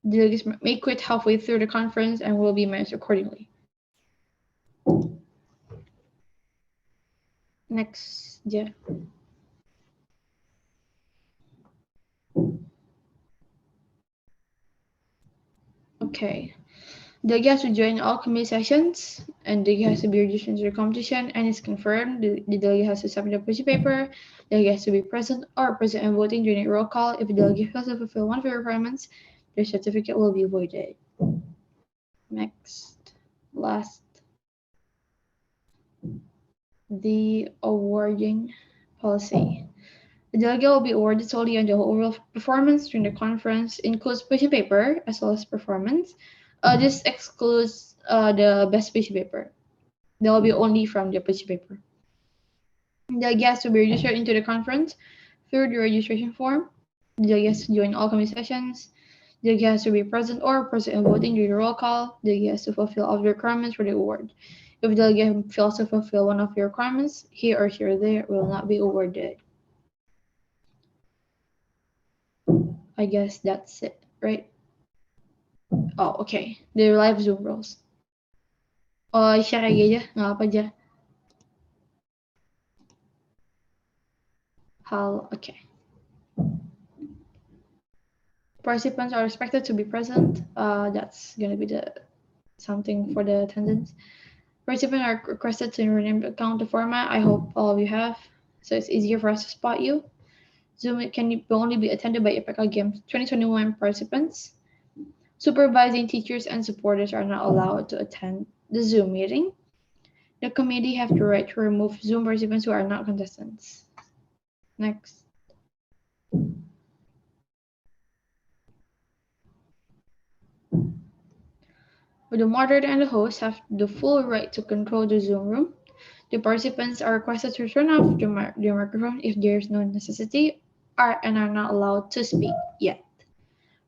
Delegates may quit halfway through the conference and will be managed accordingly. Next, yeah. Okay. Delegate has to join all committee sessions, and delegate has to be registered into the competition, and it's confirmed. The delegate has to submit a position paper. Delegate has to be present or present and voting during a roll call. If the delegate fails to fulfill one of the requirements, their certificate will be voided. Next, last, the awarding policy. The delegate will be awarded solely on the overall performance during the conference, includes position paper as well as performance. This excludes the best position paper. They will be only from the position paper. The guests will be registered into the conference through the registration form. The guests join all committee sessions. The guests will be present or present in voting during the roll call. The guests to fulfill all the requirements for the award. If the delegate fails to fulfill one of the requirements, he or she or they will not be awarded. I guess that's it, right? Oh, okay. The live Zoom rules. Oh, share aja, nggak apa aja. Hal, okay. Participants are expected to be present. That's gonna be the something for the attendance. Participants are requested to rename the account to format. I hope all of you have, so it's easier for us to spot you. Zoom can only be attended by Ipeka Games 2021 participants. Supervising teachers and supporters are not allowed to attend the Zoom meeting. The committee have the right to remove Zoom participants who are not contestants. Next. The moderator and the host have the full right to control the Zoom room. The participants are requested to turn off their microphone if there is no necessity and are not allowed to speak yet.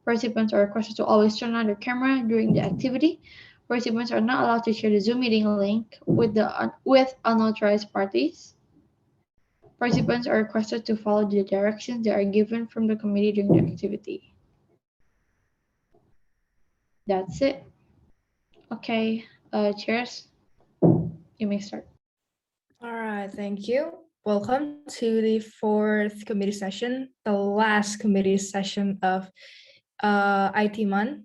Participants are requested to always turn on their camera during the activity. Participants are not allowed to share the Zoom meeting link with unauthorized parties. Participants are requested to follow the directions that are given from the committee during the activity. That's it. Okay, chairs, you may start. All right, thank you. Welcome to the fourth committee session, the last committee session of IT month.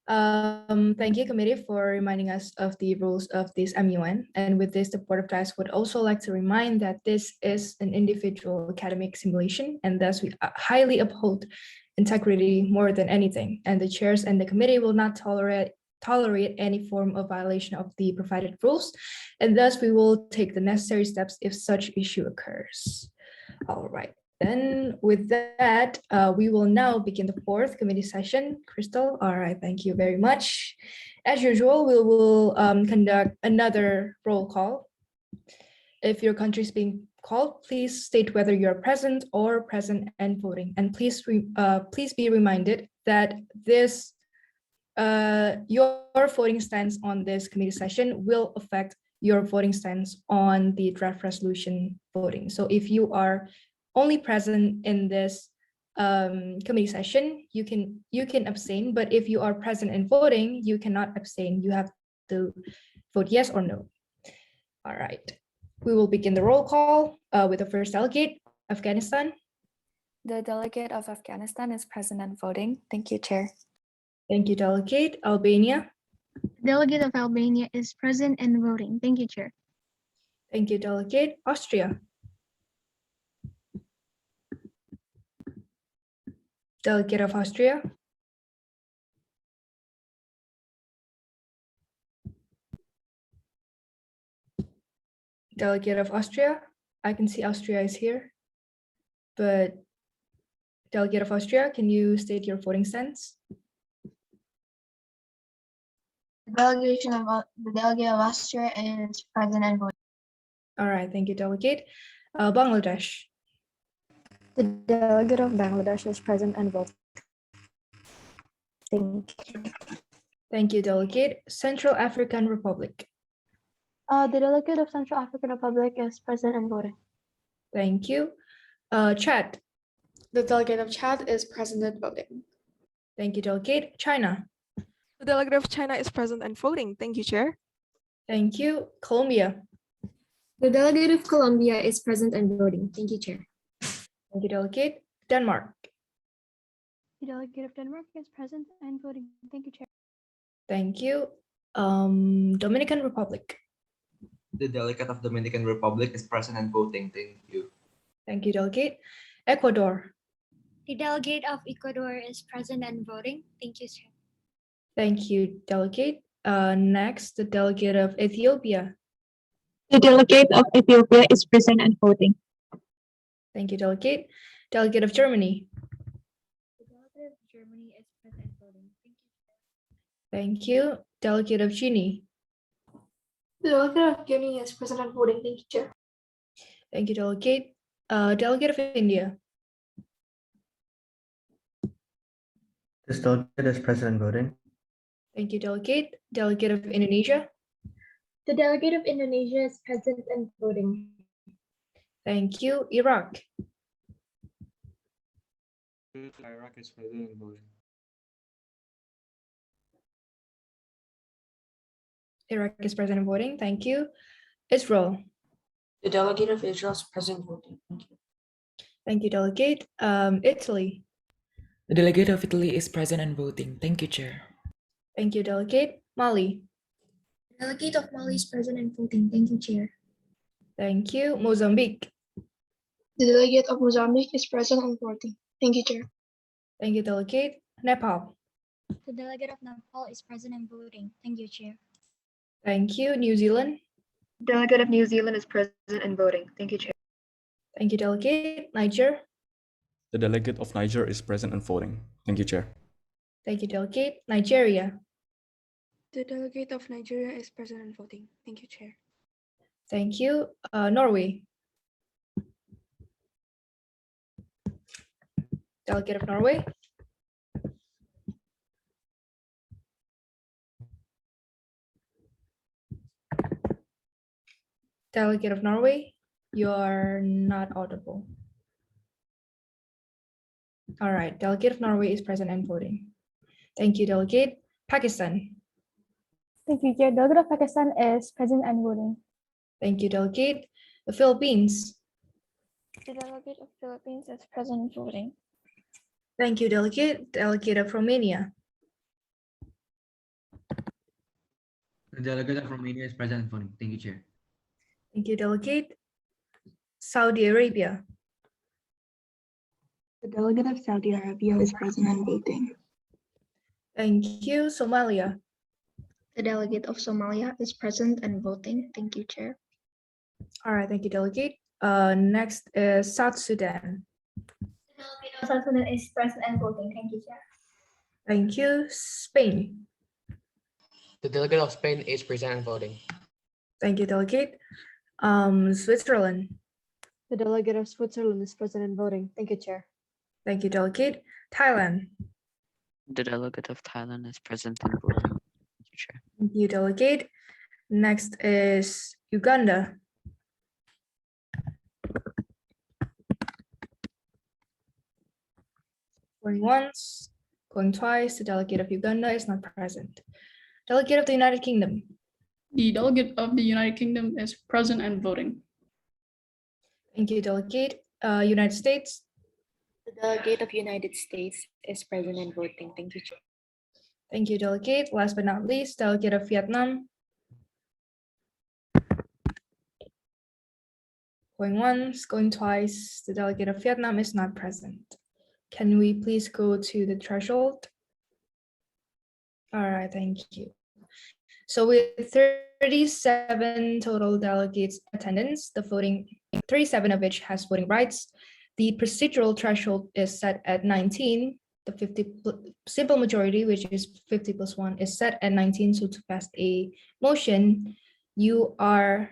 Thank you, committee, for reminding us of the rules of this MUN. And with this, the Board of Guys would also like to remind that this is an individual academic simulation, and thus we highly uphold integrity more than anything. And the chairs and the committee will not tolerate any form of violation of the provided rules, and thus we will take the necessary steps if such issue occurs. All right. Then with that, we will now begin the fourth committee session. Crystal, all right, thank you very much. As usual, we will conduct another roll call. If your country is being called, please state whether you're present or present and voting. And please be reminded that this your voting stance on this committee session will affect your voting stance on the draft resolution voting. So if you are only present in this committee session, you can abstain, but if you are present and voting, you cannot abstain. You have to vote yes or no. All right, we will begin the roll call with the first delegate, Afghanistan. The delegate of Afghanistan is present and voting. Thank you, Chair. Thank you, delegate. Albania. Delegate of Albania is present and voting. Thank you, Chair. Thank you, delegate. Austria. Delegate of Austria. Delegate of Austria. I can see Austria is here, but delegate of Austria, can you state your voting stance? The delegate of Austria is present and voting. All right, thank you, delegate. Bangladesh. The delegate of Bangladesh is present and voting. Thank you. Thank you, delegate. Central African Republic. The delegate of Central African Republic is present and voting. Thank you. Chad. The delegate of Chad is present and voting. Thank you, Delegate. China. The delegate of China is present and voting. Thank you, Chair. Thank you. Colombia. The delegate of Colombia is present and voting. Thank you, Chair. Thank you, Delegate. Denmark. The delegate of Denmark is present and voting. Thank you, Chair. Thank you. Dominican Republic. The delegate of Dominican Republic is present and voting. Thank you. Thank you, Delegate. Ecuador. The delegate of Ecuador is present and voting. Thank you, Chair. Thank you, Delegate. Next, the delegate of Ethiopia. The delegate of Ethiopia is present and voting. Thank you, Delegate. Delegate of Germany. The delegate of Germany is present and voting. Thank you, Chair. Thank you. Delegate of Guinea. The delegate of Guinea is present and voting. Thank you, Chair. Thank you, Delegate. Delegate of India. This delegate is present and voting. Thank you, Delegate. Delegate of Indonesia. The delegate of Indonesia is present and voting. Thank you. Iraq. Iraq is present and voting. Iraq is present and voting. Thank you. Israel. The delegate of Israel is present and voting. Thank you. Thank you, Delegate. Italy. The delegate of Italy is present and voting. Thank you, Chair. Thank you, Delegate. Mali. The delegate of Mali is present and voting. Thank you, Chair. Thank you. Mozambique. The delegate of Mozambique is present and voting. Thank you, Chair. Thank you, Delegate. Nepal. The delegate of Nepal is present and voting. Thank you, Chair. Thank you. New Zealand. Delegate of New Zealand is present and voting. Thank you, Chair. Thank you, Delegate. Niger. The delegate of Niger is present and voting. Thank you, Chair. Thank you, Delegate. Nigeria. The delegate of Nigeria is present and voting. Thank you, Chair. Thank you. Norway. Delegate of Norway. Delegate of Norway, you are not audible. All right, Delegate of Norway is present and voting. Thank you, Delegate. Pakistan. Thank you, Chair. Delegate of Pakistan is present and voting. Thank you, Delegate. The Philippines. The delegate of Philippines is present and voting. Thank you, Delegate. Delegate of Romania. The delegate of Romania is present and voting. Thank you, Chair. Thank you, Delegate. Saudi Arabia. The delegate of Saudi Arabia is present and voting. Thank you, Somalia. The delegate of Somalia is present and voting. Thank you, Chair. All right, thank you, Delegate. Next is South Sudan. The delegate of South Sudan is present and voting. Thank you, Chair. Thank you, Spain. The delegate of Spain is present and voting. Thank you, Delegate. Switzerland. The delegate of Switzerland is present and voting. Thank you, Chair. Thank you, Delegate. Thailand. The delegate of Thailand is present and voting. Thank you, Chair. Thank you, Delegate. Next is Uganda. Going once, going twice. The delegate of Uganda is not present. Delegate of the United Kingdom. The delegate of the United Kingdom is present and voting. Thank you, Delegate. United States. The delegate of United States is present and voting. Thank you, Chair. Thank you, Delegate. Last but not least, Delegate of Vietnam. Going once, going twice. The delegate of Vietnam is not present. Can we please go to the threshold? All right, thank you. So with 37 total delegates attendance, the voting, 37 of which has voting rights, the procedural threshold is set at 19. The simple majority, which is 50 plus 1, is set at 19. So to pass a motion, the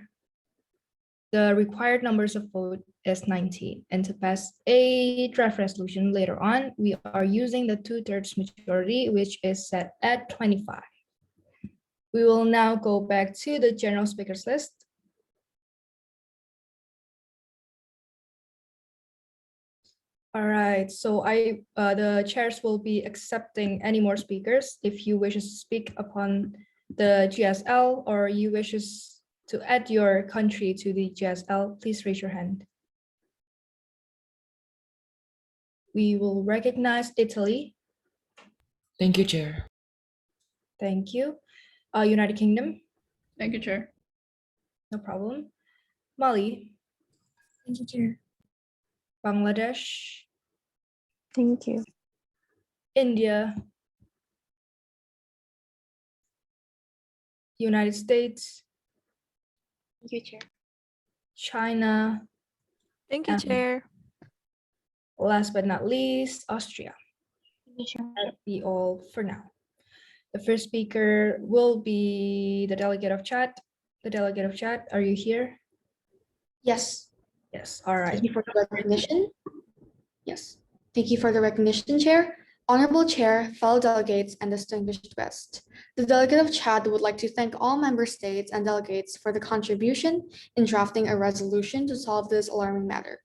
required numbers of vote is 19. And to pass a draft resolution later on, we are using the 2/3 majority, which is set at 25. We will now go back to the general speakers list. All right, so the chairs will be accepting any more speakers. If you wish to speak upon the GSL or you wishes to add your country to the GSL, please raise your hand. We will recognize Italy. Thank you, Chair. Thank you. United Kingdom. Thank you, Chair. No problem. Mali. Thank you, Chair. Bangladesh. Thank you. India. United States. Thank you, Chair. China. Thank you, Chair. Last but not least, Austria. Thank you, Chair. That'll be all for now. The first speaker will be the delegate of Chad. The delegate of Chad, are you here? Yes. Yes, all right. Thank you for the recognition. Yes. Thank you for the recognition, Chair. Honorable Chair, fellow delegates, and distinguished guests. The delegate of Chad would like to thank all member states and delegates for the contribution in drafting a resolution to solve this alarming matter.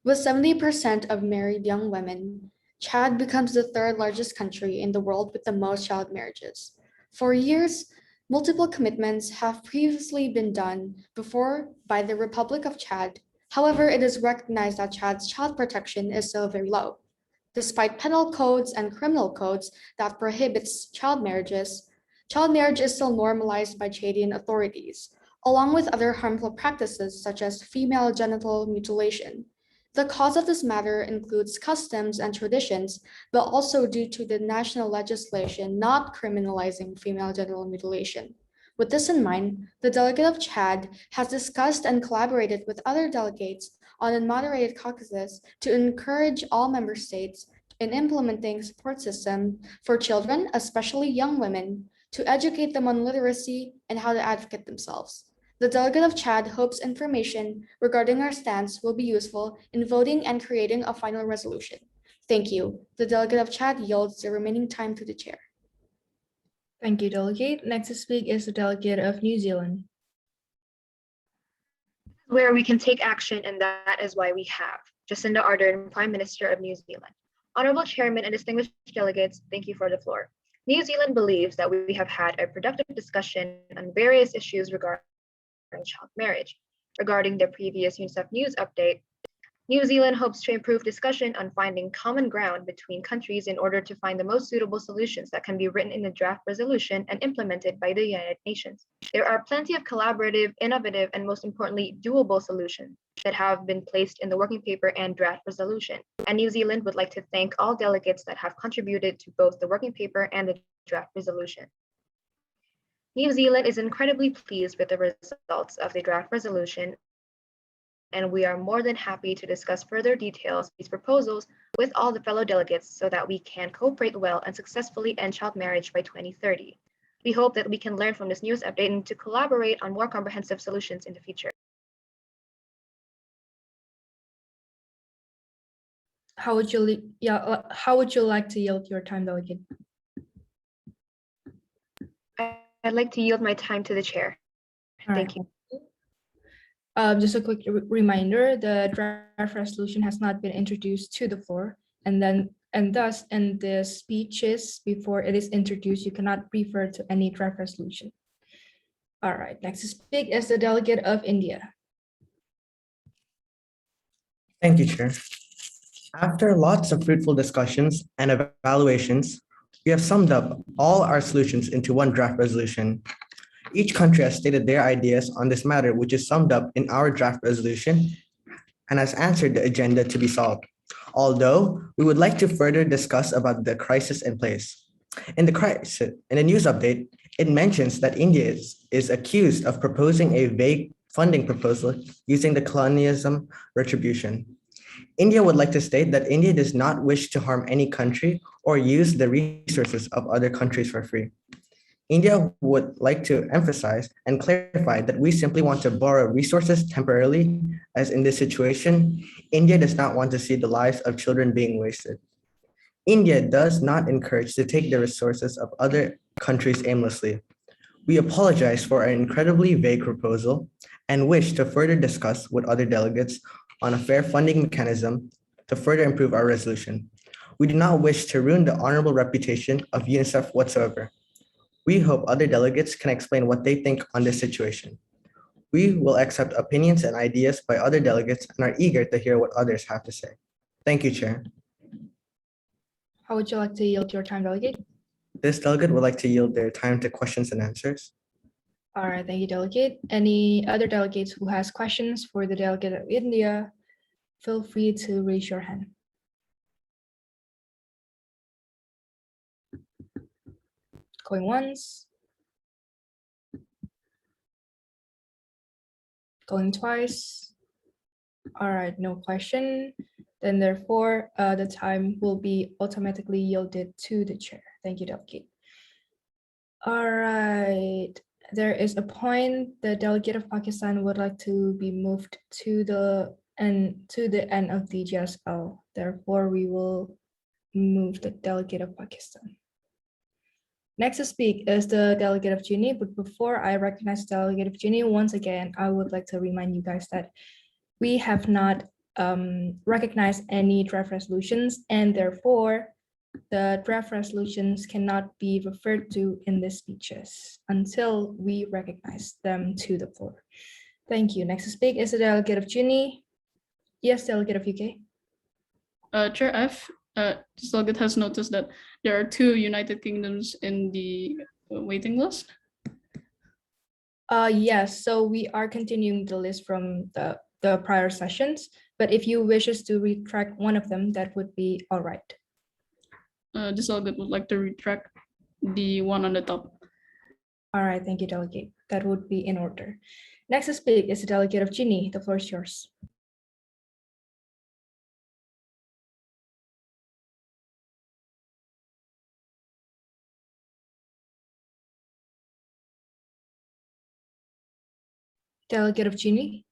With 70% of married young women, Chad becomes the third largest country in the world with the most child marriages. For years, multiple commitments have previously been done before by the Republic of Chad. However, it is recognized that Chad's child protection is still very low. Despite penal codes and criminal codes that prohibits child marriage is still normalized by Chadian authorities, along with other harmful practices such as female genital mutilation. The cause of this matter includes customs and traditions, but also due to the national legislation not criminalizing female genital mutilation. With this in mind, the delegate of Chad has discussed and collaborated with other delegates on a moderated caucuses to encourage all member states in implementing support system for children, especially young women, to educate them on literacy and how to advocate themselves. The delegate of Chad hopes information regarding our stance will be useful in voting and creating a final resolution. Thank you. The delegate of Chad yields the remaining time to the chair. Thank you, delegate. Next to speak is the delegate of New Zealand. Where we can take action, and that is why we have Jacinda Ardern, Prime Minister of New Zealand. Honorable Chairman and distinguished delegates, thank you for the floor. New Zealand believes that we have had a productive discussion on various issues regarding child marriage. Regarding the previous UNICEF News update, New Zealand hopes to improve discussion on finding common ground between countries in order to find the most suitable solutions that can be written in the draft resolution and implemented by the United Nations. There are plenty of collaborative, innovative, and most importantly, doable solutions that have been placed in the working paper and draft resolution. And New Zealand would like to thank all delegates that have contributed to both the working paper and the draft resolution. New Zealand is incredibly pleased with the results of the draft resolution, and we are more than happy to discuss further details of these proposals with all the fellow delegates so that we can cooperate well and successfully end child marriage by 2030. We hope that we can learn from this news update and to collaborate on more comprehensive solutions in the future. How would you like to yield your time, delegate? I'd like to yield my time to the chair. Thank you. Just a quick reminder, the draft resolution has not been introduced to the floor, and thus in the speeches before it is introduced, you cannot refer to any draft resolution. All right, next to speak is the delegate of India. Thank you, Chair. After lots of fruitful discussions and evaluations, we have summed up all our solutions into one draft resolution. Each country has stated their ideas on this matter, which is summed up in our draft resolution and has answered the agenda to be solved. Although we would like to further discuss about the crisis in place. In the news update, it mentions that India is accused of proposing a vague funding proposal using the colonialism retribution. India would like to state that India does not wish to harm any country or use the resources of other countries for free. India would like to emphasize and clarify that we simply want to borrow resources temporarily, as in this situation, India does not want to see the lives of children being wasted. India does not encourage to take the resources of other countries aimlessly. We apologize for our incredibly vague proposal and wish to further discuss with other delegates on a fair funding mechanism to further improve our resolution. We do not wish to ruin the honorable reputation of UNICEF whatsoever. We hope other delegates can explain what they think on this situation. We will accept opinions and ideas by other delegates and are eager to hear what others have to say. Thank you, Chair. How would you like to yield your time, delegate? This delegate would like to yield their time to questions and answers. All right, thank you, delegate. Any other delegates who has questions for the delegate of India, feel free to raise your hand. Going once. Going twice. All right, no question. Then therefore, the time will be automatically yielded to the chair. Thank you, delegate. All right, there is a point the delegate of Pakistan would like to be moved to the end of the GSL. Therefore, we will move the delegate of Pakistan. Next to speak is the delegate of Guinea, but before I recognize the delegate of Guinea, once again, I would like to remind you guys that we have not recognized any draft resolutions, and therefore the draft resolutions cannot be referred to in the speeches until we recognize them to the floor. Thank you. Next to speak is the delegate of Guinea. Yes, delegate of UK. Chair F, this delegate has noticed that there are 2 United Kingdoms in the waiting list. Yes, so we are continuing the list from the prior sessions, but if you wishes to retract one of them, that would be all right. This delegate would like to retract the one on the top. All right, thank you, delegate. That would be in order. Next to speak is the delegate of Guinea. The floor is yours. Delegate of Guinea.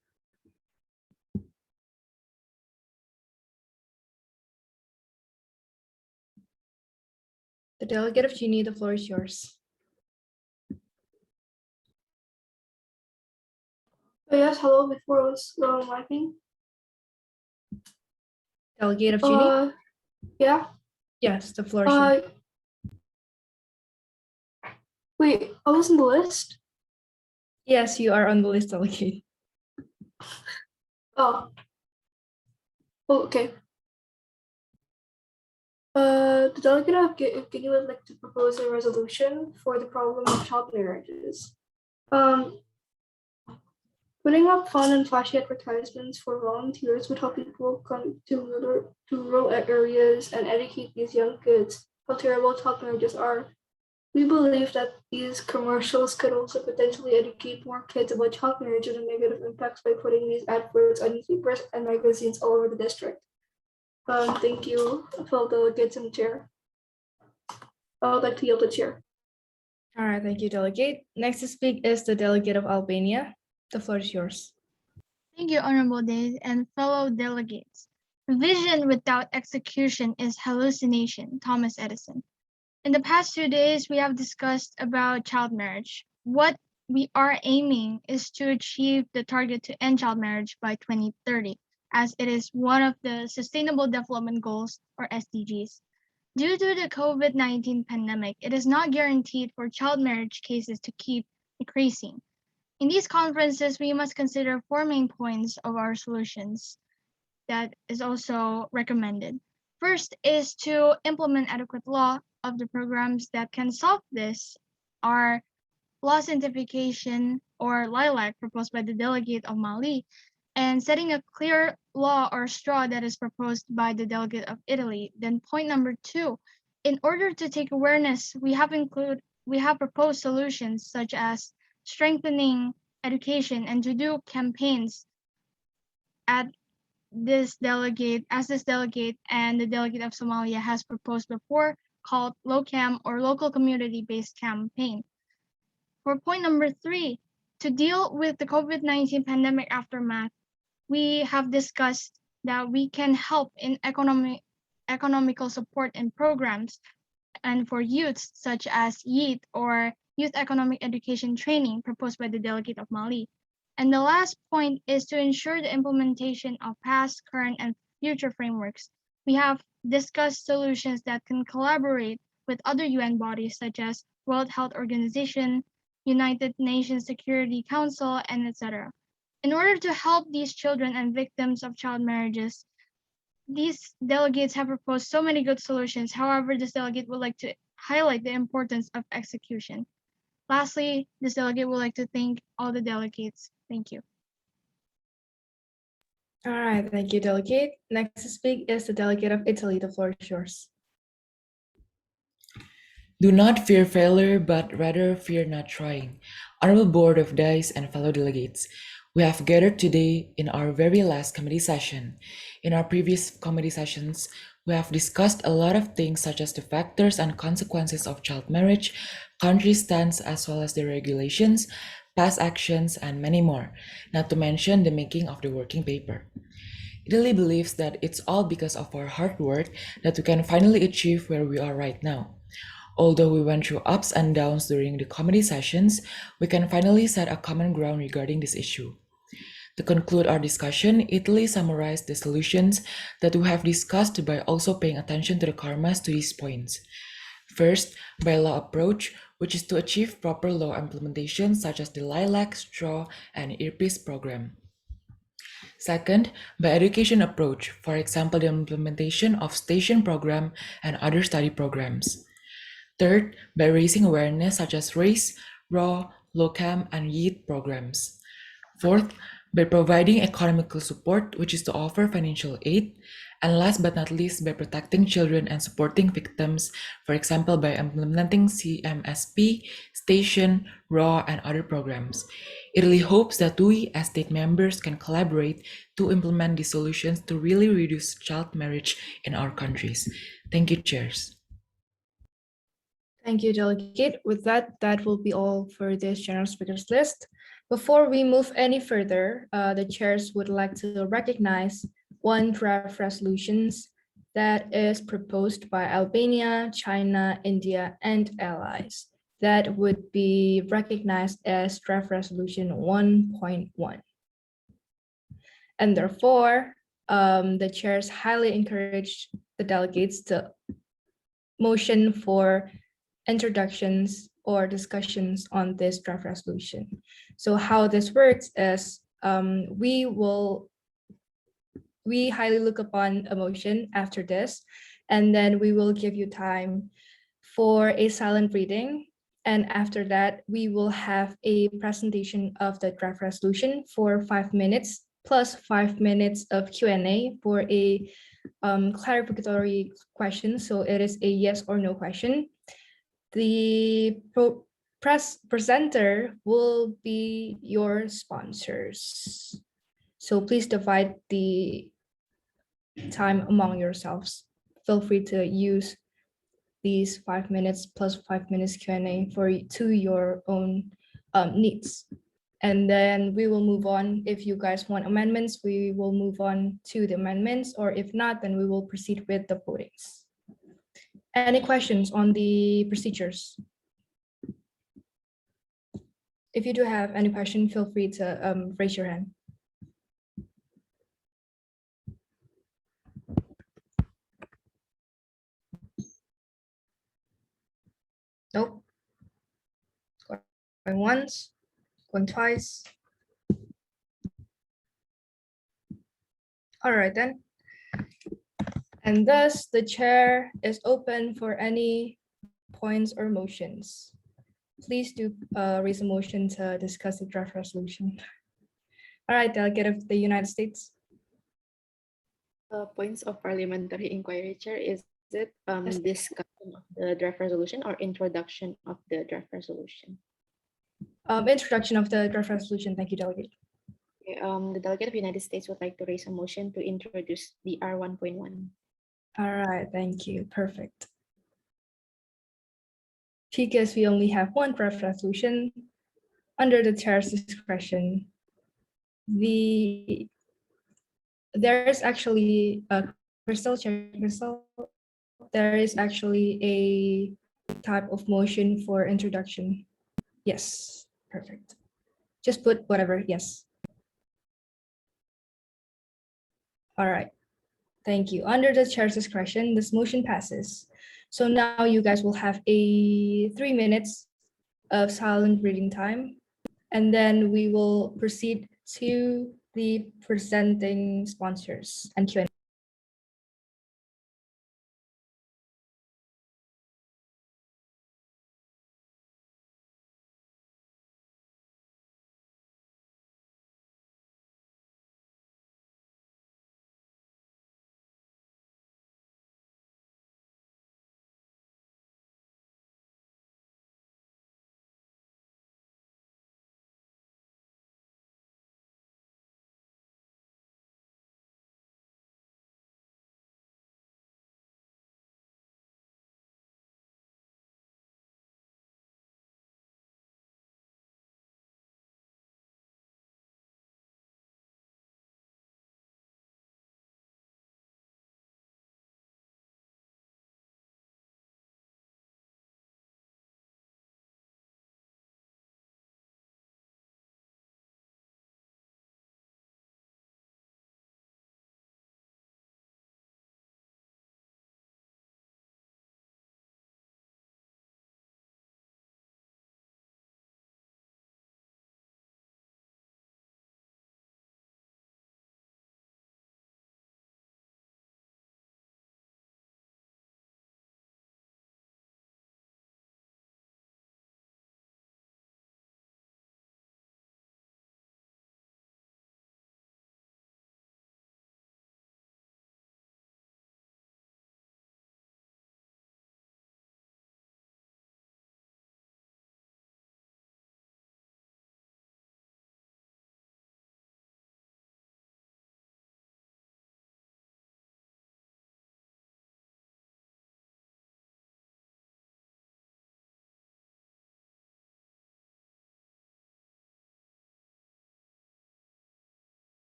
The delegate of Guinea, the floor is yours. Yes, hello, before was miking. Delegate of Guinea? Yeah. Yes, the floor is yours. Wait, I was on the list? Yes, you are on the list, delegate. Oh, okay. The delegate of Guinea would like to propose a resolution for the problem of child marriages. Putting up fun and flashy advertisements for volunteers would help people come to rural areas and educate these young kids how terrible child marriages are. We believe that these commercials could also potentially educate more kids about child marriage and the negative impacts by putting these adverts on newspapers and magazines all over the district. Thank you, fellow delegates and chair. I would like to yield the chair. All right, thank you, delegate. Next to speak is the delegate of Albania. The floor is yours. Thank you, Honorable Days and fellow delegates. Vision without execution is hallucination, Thomas Edison. In the past 2 days, we have discussed about child marriage. What we are aiming is to achieve the target to end child marriage by 2030, as it is one of the Sustainable Development Goals, or SDGs. Due to the COVID-19 pandemic, it is not guaranteed for child marriage cases to keep decreasing. In these conferences, we must consider 4 main points of our solutions that is also recommended. First is to implement adequate law of the programs that can solve this are law simplification or LILAC proposed by the delegate of Mali, and setting a clear law or straw that is proposed by the delegate of Italy. Then point number 2, in order to take awareness, we have proposed solutions such as strengthening education and to do campaigns as this delegate and the delegate of Somalia has proposed before, called LOCAM or local community-based campaign. For point number 3, to deal with the COVID-19 pandemic aftermath, we have discussed that we can help in economical support and programs and for youths such as YEET or Youth Economic Education Training proposed by the delegate of Mali. And the last point is to ensure the implementation of past, current, and future frameworks. We have discussed solutions that can collaborate with other UN bodies such as World Health Organization, United Nations Security Council, and etc. In order to help these children and victims of child marriages, these delegates have proposed so many good solutions. However, this delegate would like to highlight the importance of execution. Lastly, this delegate would like to thank all the delegates. Thank you. All right, thank you, delegate. Next to speak is the delegate of Italy. The floor is yours. Do not fear failure, but rather fear not trying. Honorable Board of DICE and fellow delegates, we have gathered today in our very last committee session. In our previous committee sessions, we have discussed a lot of things such as the factors and consequences of child marriage, country stance as well as the regulations, past actions, and many more, not to mention the making of the working paper. Italy believes that it's all because of our hard work that we can finally achieve where we are right now. Although we went through ups and downs during the committee sessions, we can finally set a common ground regarding this issue. To conclude our discussion, Italy summarized the solutions that we have discussed by also paying attention to the karmas to these points. First, by law approach, which is to achieve proper law implementation such as the LILAC, STRAW, and earpiece program. Second, by education approach, for example, the implementation of station program and other study programs. Third, by raising awareness such as race, raw, LOCAM, and youth programs. Fourth, by providing economical support, which is to offer financial aid. And last but not least, by protecting children and supporting victims, for example, by implementing CMSP, station, raw, and other programs. Italy hopes that we as state members can collaborate to implement these solutions to really reduce child marriage in our countries. Thank you, chairs. Thank you, delegate. With that, that will be all for this general speakers list. Before we move any further, the chairs would like to recognize one draft resolutions that is proposed by Albania, China, India, and allies. That would be recognized as draft resolution 1.1. And therefore, the chairs highly encourage the delegates to motion for introductions or discussions on this draft resolution. So how this works is we highly look upon a motion after this, and then we will give you time for a silent reading. And after that, we will have a presentation of the draft resolution for 5 minutes, plus 5 minutes of Q&A for a clarificatory question. So it is a yes or no question. The presenter will be your sponsors. So please divide the time among yourselves. Feel free to use these 5 minutes plus 5 minutes Q&A to your own needs. And then we will move on. If you guys want amendments, we will move on to the amendments, or if not, then we will proceed with the votings. Any questions on the procedures? If you do have any question, feel free to raise your hand. Nope. Going once, going twice. All right then. And thus the chair is open for any points or motions. Please do raise a motion to discuss the draft resolution. All right, delegate of the United States. Points of parliamentary inquiry, Chair. Is it discussion of the draft resolution or introduction of the draft resolution? Introduction of the draft resolution. Thank you, delegate. Okay, the delegate of the United States would like to raise a motion to introduce the R1.1. All right, thank you. Perfect. Because we only have one draft resolution, under the chair's discretion, there is actually a Crystal, there is actually a type of motion for introduction. Yes, perfect. Just put whatever, yes. All right. Thank you. Under the chair's discretion, this motion passes. So now you guys will have a 3 minutes of silent reading time, and then we will proceed to the presenting sponsors and Q&A.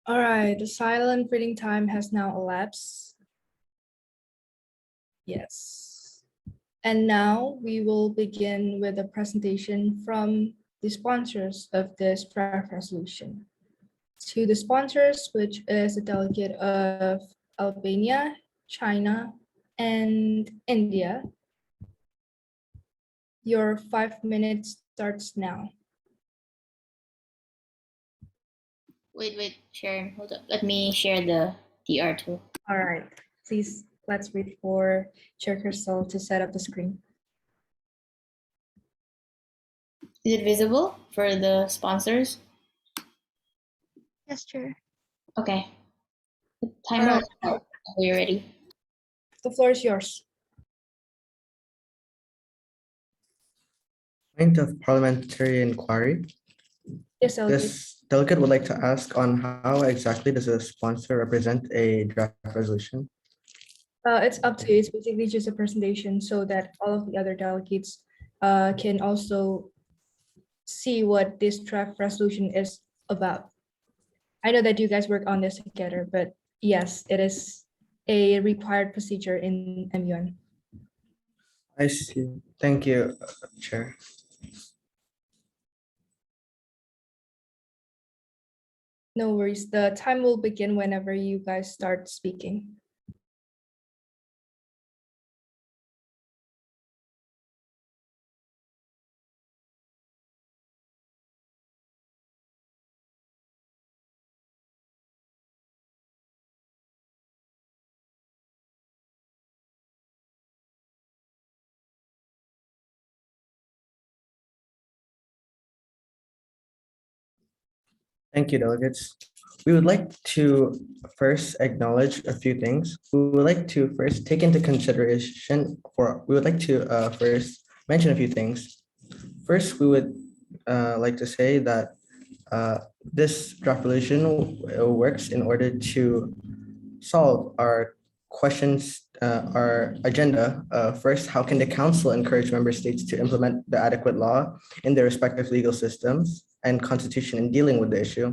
All right, the silent reading time has now elapsed. Yes. And now we will begin with a presentation from the sponsors of this draft resolution. To the sponsors, which is a delegate of Albania, China, and India, your 5 minutes starts now. Wait, Sharon, hold up. Let me share the TR2. All right, please, let's wait for Chair Crystal to set up the screen. Is it visible for the sponsors? Yes, Chair. Okay. The timer will start. Are you ready? The floor is yours. Point of parliamentary inquiry. Yes, Delegate. This delegate would like to ask on how exactly does a sponsor represent a draft resolution? It's up to you. It's basically just a presentation so that all of the other delegates can also see what this draft resolution is about. I know that you guys work on this together, but yes, it is a required procedure in MUN. I see. Thank you, Chair. No worries. The time will begin whenever you guys start speaking. Thank you, delegates. We would like to first acknowledge a few things. We would like to first take into consideration we would like to first mention a few things. First, we would like to say that this draft resolution works in order to solve our questions, our agenda. First, how can the council encourage member states to implement the adequate law in their respective legal systems and constitution in dealing with the issue?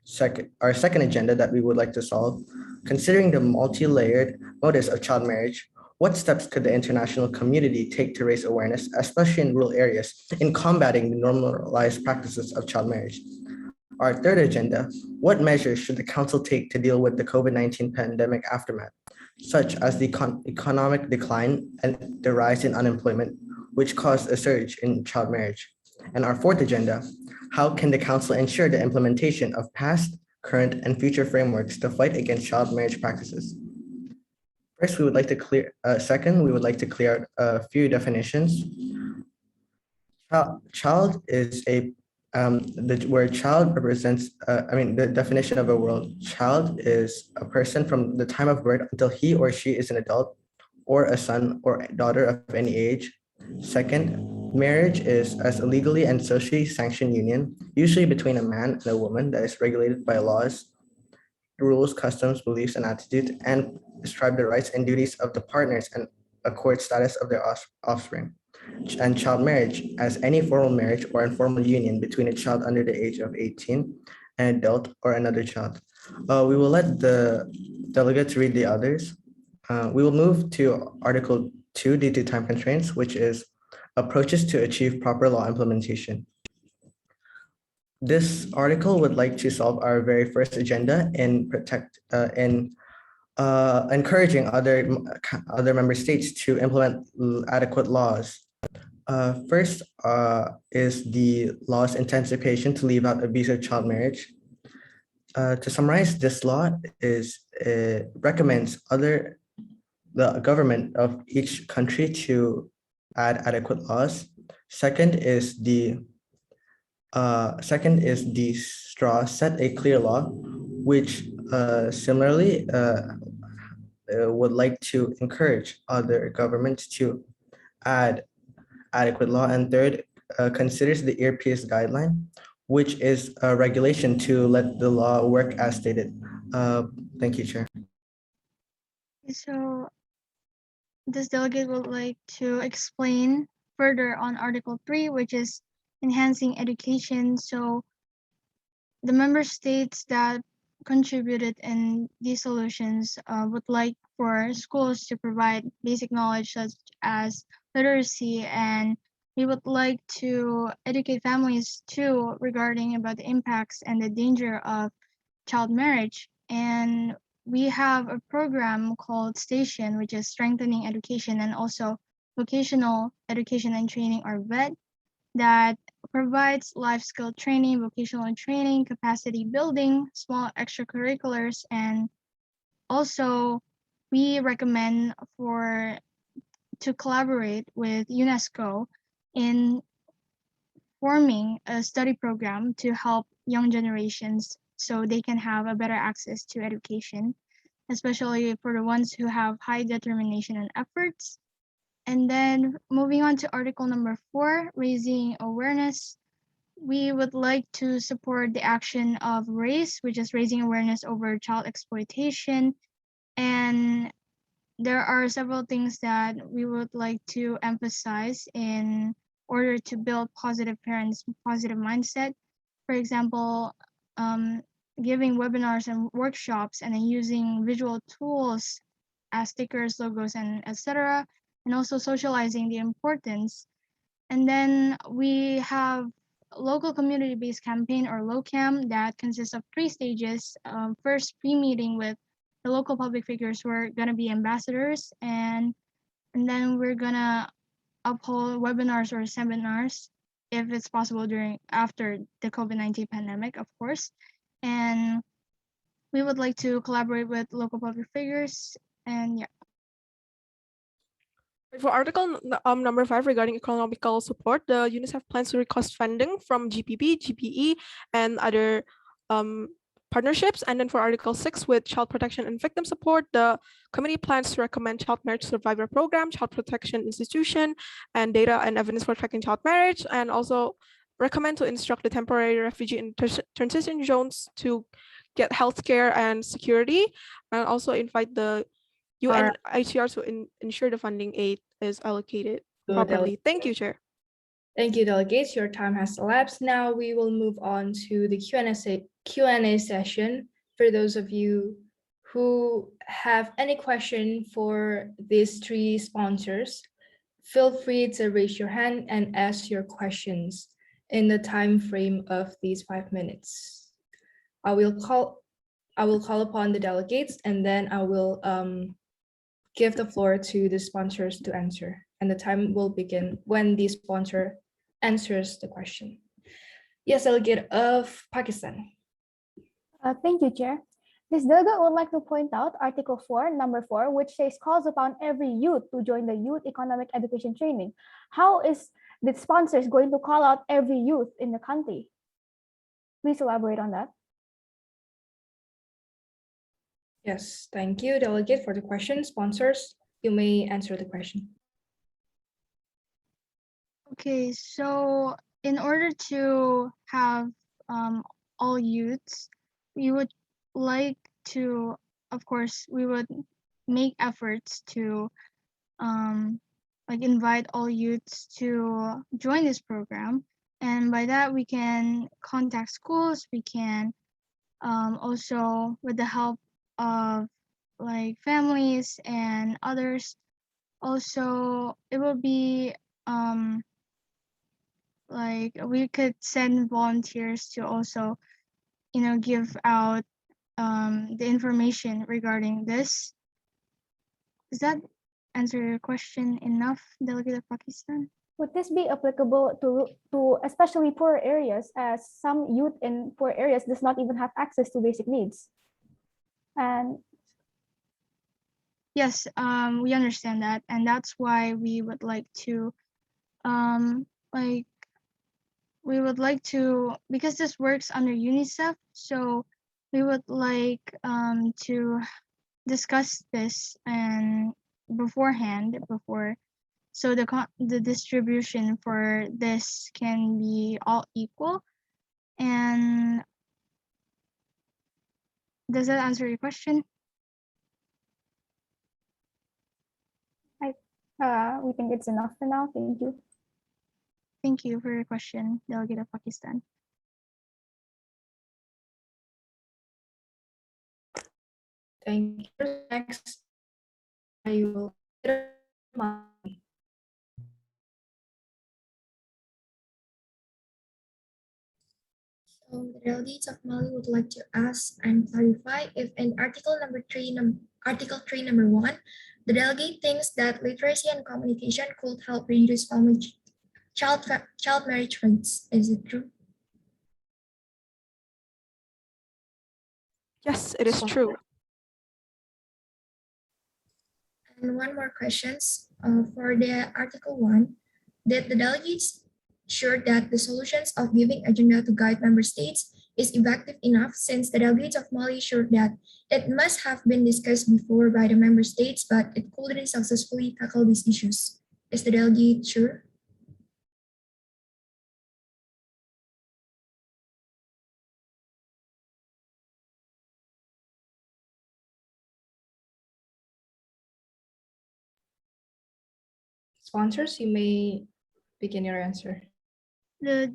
Second, our second agenda that we would like to solve, considering the multi-layered motives of child marriage, what steps could the international community take to raise awareness, especially in rural areas, in combating the normalized practices of child marriage? Our third agenda, what measures should the council take to deal with the COVID-19 pandemic aftermath, such as the economic decline and the rise in unemployment, which caused a surge in child marriage? And our fourth agenda, how can the council ensure the implementation of past, current, and future frameworks to fight against child marriage practices? First, we would like to second, we would like to clear out a few definitions. Child is the word child represents, the definition of a world. Child is a person from the time of birth until he or she is an adult, or a son or daughter of any age. Second, marriage is as a legally and socially sanctioned union, usually between a man and a woman that is regulated by laws, rules, customs, beliefs, and attitudes, and describe the rights and duties of the partners and accord status of their offspring. And child marriage as any formal marriage or informal union between a child under the age of 18, an adult, or another child. We will let the delegates read the others. We will move to Article 2 due to time constraints, which is approaches to achieve proper law implementation. This article would like to solve our very first agenda in encouraging other member states to implement adequate laws. First is the law's intensification to leave out abusive child marriage. To summarize, this law recommends the government of each country to add adequate laws. Second is the straw set a clear law, which similarly would like to encourage other governments to add adequate law. And third, considers the earpiece guideline, which is a regulation to let the law work as stated. Thank you, Chair. So this delegate would like to explain further on Article 3, which is enhancing education. So the member states that contributed in these solutions would like for schools to provide basic knowledge such as literacy, and we would like to educate families too regarding about the impacts and the danger of child marriage. And we have a program called Station, which is strengthening education and also vocational education and training, or VET, that provides life skill training, vocational training, capacity building, small extracurriculars, and also we recommend to collaborate with UNESCO in forming a study program to help young generations so they can have a better access to education. especially for the ones who have high determination and efforts. And then moving on to article number 4, raising awareness. We would like to support the action of RACE, which is raising awareness over child exploitation. And there are several things that we would like to emphasize in order to build positive parents, positive mindset. For example, giving webinars and workshops and then using visual tools as stickers, logos, and etc. And also socializing the importance. And then we have local community-based campaign or LOCAM that consists of 3 stages. First, pre-meeting with the local public figures who are gonna be ambassadors, and then we're gonna uphold webinars or seminars if it's possible after the COVID-19 pandemic, of course. And we would like to collaborate with local public figures, and yeah. For article number 5 regarding economical support, the UNICEF plans to request funding from GPP, GPE, and other partnerships. And then for article 6 with child protection and victim support, the committee plans to recommend child marriage survivor program, child protection institution, and data and evidence for tracking child marriage, and also recommend to instruct the temporary refugee and transition zones to get healthcare and security, and also invite the UNHCR to ensure the funding aid is allocated properly. Thank you, Chair. Thank you, delegates. Your time has elapsed. Now we will move on to the Q&A session. For those of you who have any question for these 3 sponsors, feel free to raise your hand and ask your questions in the time frame of these 5 minutes. I will call upon the delegates, and then I will give the floor to the sponsors to answer, and the time will begin when the sponsor answers the question. Yes, delegate of Pakistan. Thank you, Chair. This delegate would like to point out Article 4, number 4, which says calls upon every youth to join the youth economic education training. How is the sponsors going to call out every youth in the country? Please elaborate on that. Yes, thank you, delegate, for the question. Sponsors, you may answer the question. Okay, so in order to have all youths, we would like to, of course, we would make efforts to like invite all youths to join this program. And by that, we can contact schools, we can also with the help of like families and others. Also, it will be like we could send volunteers to also, give out the information regarding this. Does that answer your question enough, Delegate of Pakistan? Would this be applicable to especially poor areas, as some youth in poor areas does not even have access to basic needs? And yes, we understand that, and that's why we would like to because this works under UNICEF, so we would like to discuss this and beforehand so the distribution for this can be all equal. And does that answer your question? We think it's enough for now. Thank you. Thank you for your question, Delegate of Pakistan. Thank you. Next, I will. So the delegates of Mali would like to ask and clarify if in Article 3, number 1, the delegate thinks that literacy and communication could help reduce child marriage rates. Is it true? Yes, it is true. And one more question. For the Article 1, did the delegates sure that the solutions of giving agenda to guide member states is effective enough since the delegates of Mali assured that it must have been discussed before by the member states, but it couldn't successfully tackle these issues. Is the delegate sure? Sponsors, you may begin your answer. The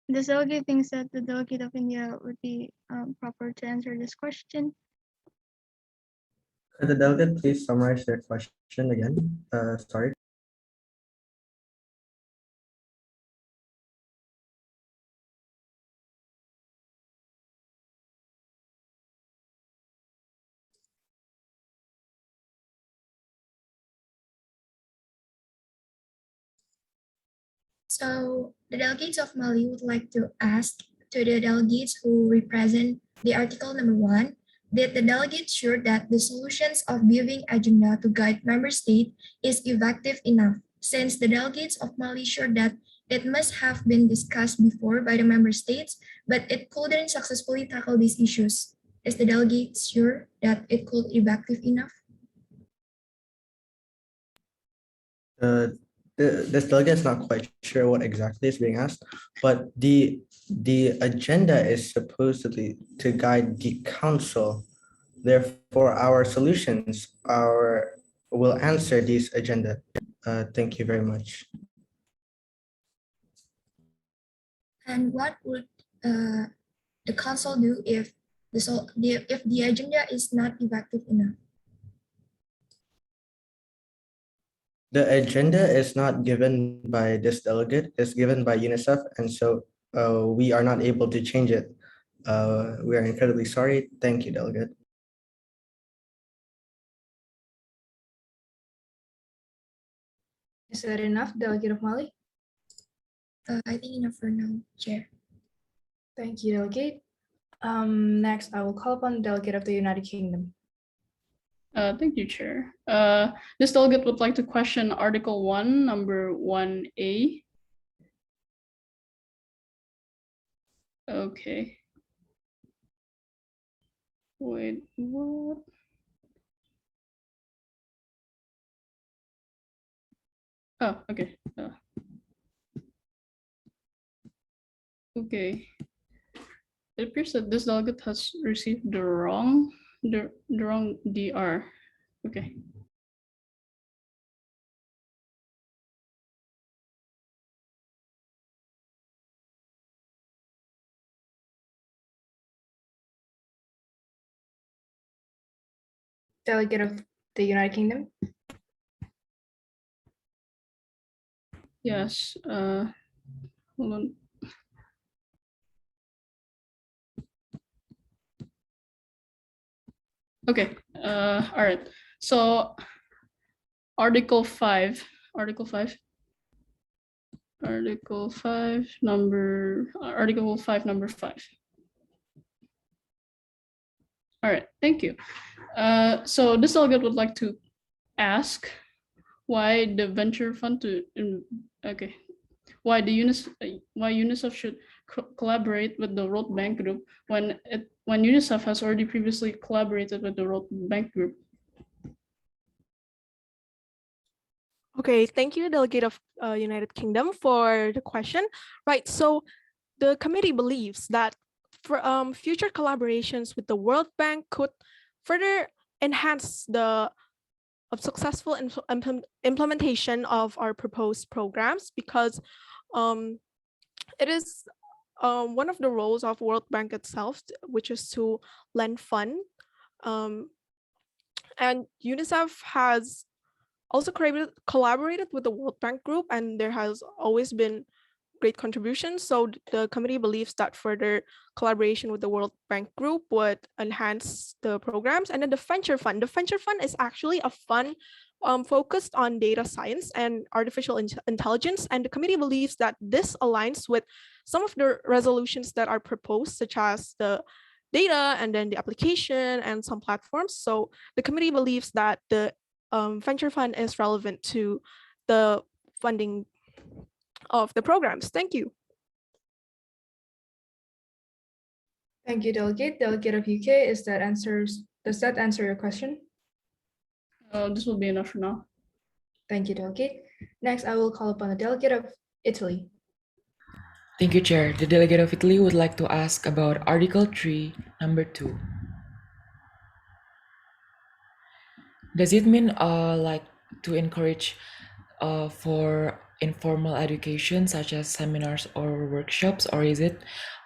delegate thinks that the delegate of India would be proper to answer this question. Could the delegate please summarize their question again? Sorry. So the delegates of Mali would like to ask to the delegates who represent the article number 1, did the delegates sure that the solutions of giving agenda to guide member state is effective enough since the delegates of Mali sure that it must have been discussed before by the member states, but it couldn't successfully tackle these issues. Is the delegate sure that it could effective enough? This delegate is not quite sure what exactly is being asked, but the agenda is supposedly to guide the council. Therefore, our solutions will answer these agenda. Thank you very much. And what would the council do if the agenda is not effective enough? The agenda is not given by this delegate, it's given by UNICEF, and so we are not able to change it. We are incredibly sorry. Thank you, delegate. Is that enough, Delegate of Mali? I think enough for now, Chair. Thank you, Delegate. Next, I will call upon Delegate of the United Kingdom. Thank you, Chair. This delegate would like to question Article 1, number 1A. Okay. Wait, what? Oh, okay. Okay. It appears that this delegate has received the wrong DR. Okay. Delegate of the United Kingdom. Yes. Hold on. Okay. All right. So Article 5, Article 5, number 5. All right, thank you. So this delegate would like to ask why the venture fund why UNICEF should collaborate with the World Bank Group when UNICEF has already previously collaborated with the World Bank Group. Okay, thank you, Delegate of United Kingdom, for the question. Right, so the committee believes that for future collaborations with the World Bank could further enhance the successful implementation of our proposed programs, because it is one of the roles of World Bank itself, which is to lend fund. And UNICEF has also collaborated with the World Bank Group, and there has always been great contributions. So the committee believes that further collaboration with the World Bank Group would enhance the programs. And then the Venture Fund. The Venture Fund is actually a fund focused on data science and artificial intelligence. And the committee believes that this aligns with some of the resolutions that are proposed, such as the data and then the application and some platforms. So the committee believes that the Venture Fund is relevant to the funding of the programs. Thank you. Thank you, Delegate. Delegate of UK, does that answer your question? This will be enough for now. Thank you, Delegate. Next, I will call upon the Delegate of Italy. Thank you, Chair. The delegate of Italy would like to ask about Article 3, number 2. Does it mean like to encourage for informal education such as seminars or workshops, or is it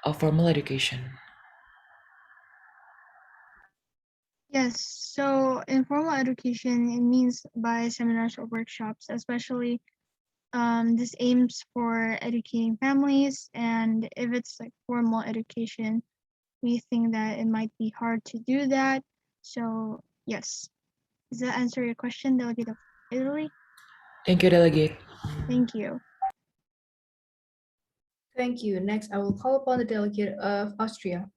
a formal education? Yes, so informal education, it means by seminars or workshops, especially this aims for educating families, and if it's like formal education, we think that it might be hard to do that. So yes, does that answer your question, Delegate of Italy? Thank you, Delegate. Thank you. Thank you. Next, I will call upon the Delegate of Austria.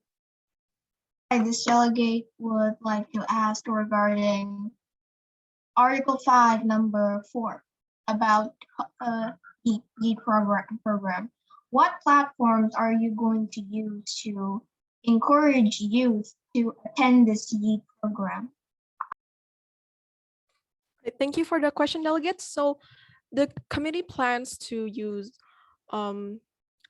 Hi, this delegate would like to ask regarding Article 5, number 4, about the program. What platforms are you going to use to encourage youth to attend this YEET program? Thank you for the question, delegates. So the committee plans to use,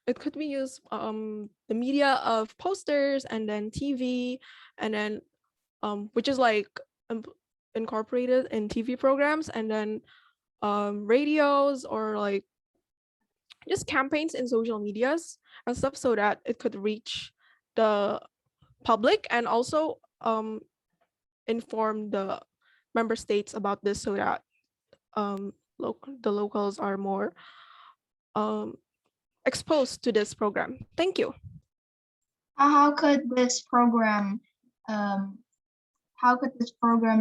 it could be used the media of posters and then TV, and then which is like incorporated in TV programs, and then radios, or like just campaigns in social medias and stuff, so that it could reach the public, and also inform the member states about this, so that the locals are more exposed to this program. Thank you. How could this program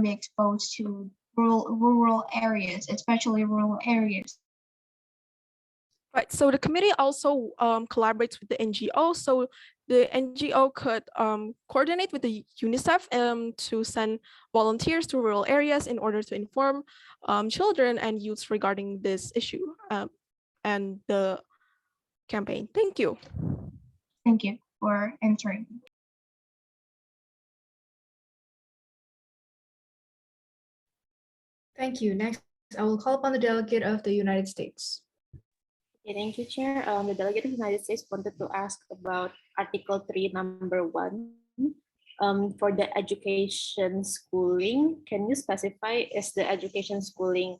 be exposed to rural areas, especially rural areas? Right, so the committee also collaborates with the NGO. So the NGO could coordinate with the UNICEF to send volunteers to rural areas in order to inform children and youths regarding this issue and the campaign. Thank you. Thank you for answering. Thank you. Next, I will call upon the Delegate of the United States. Okay, thank you, Chair. The delegate of the United States wanted to ask about Article 3, number 1. For the education schooling, can you specify, is the education schooling,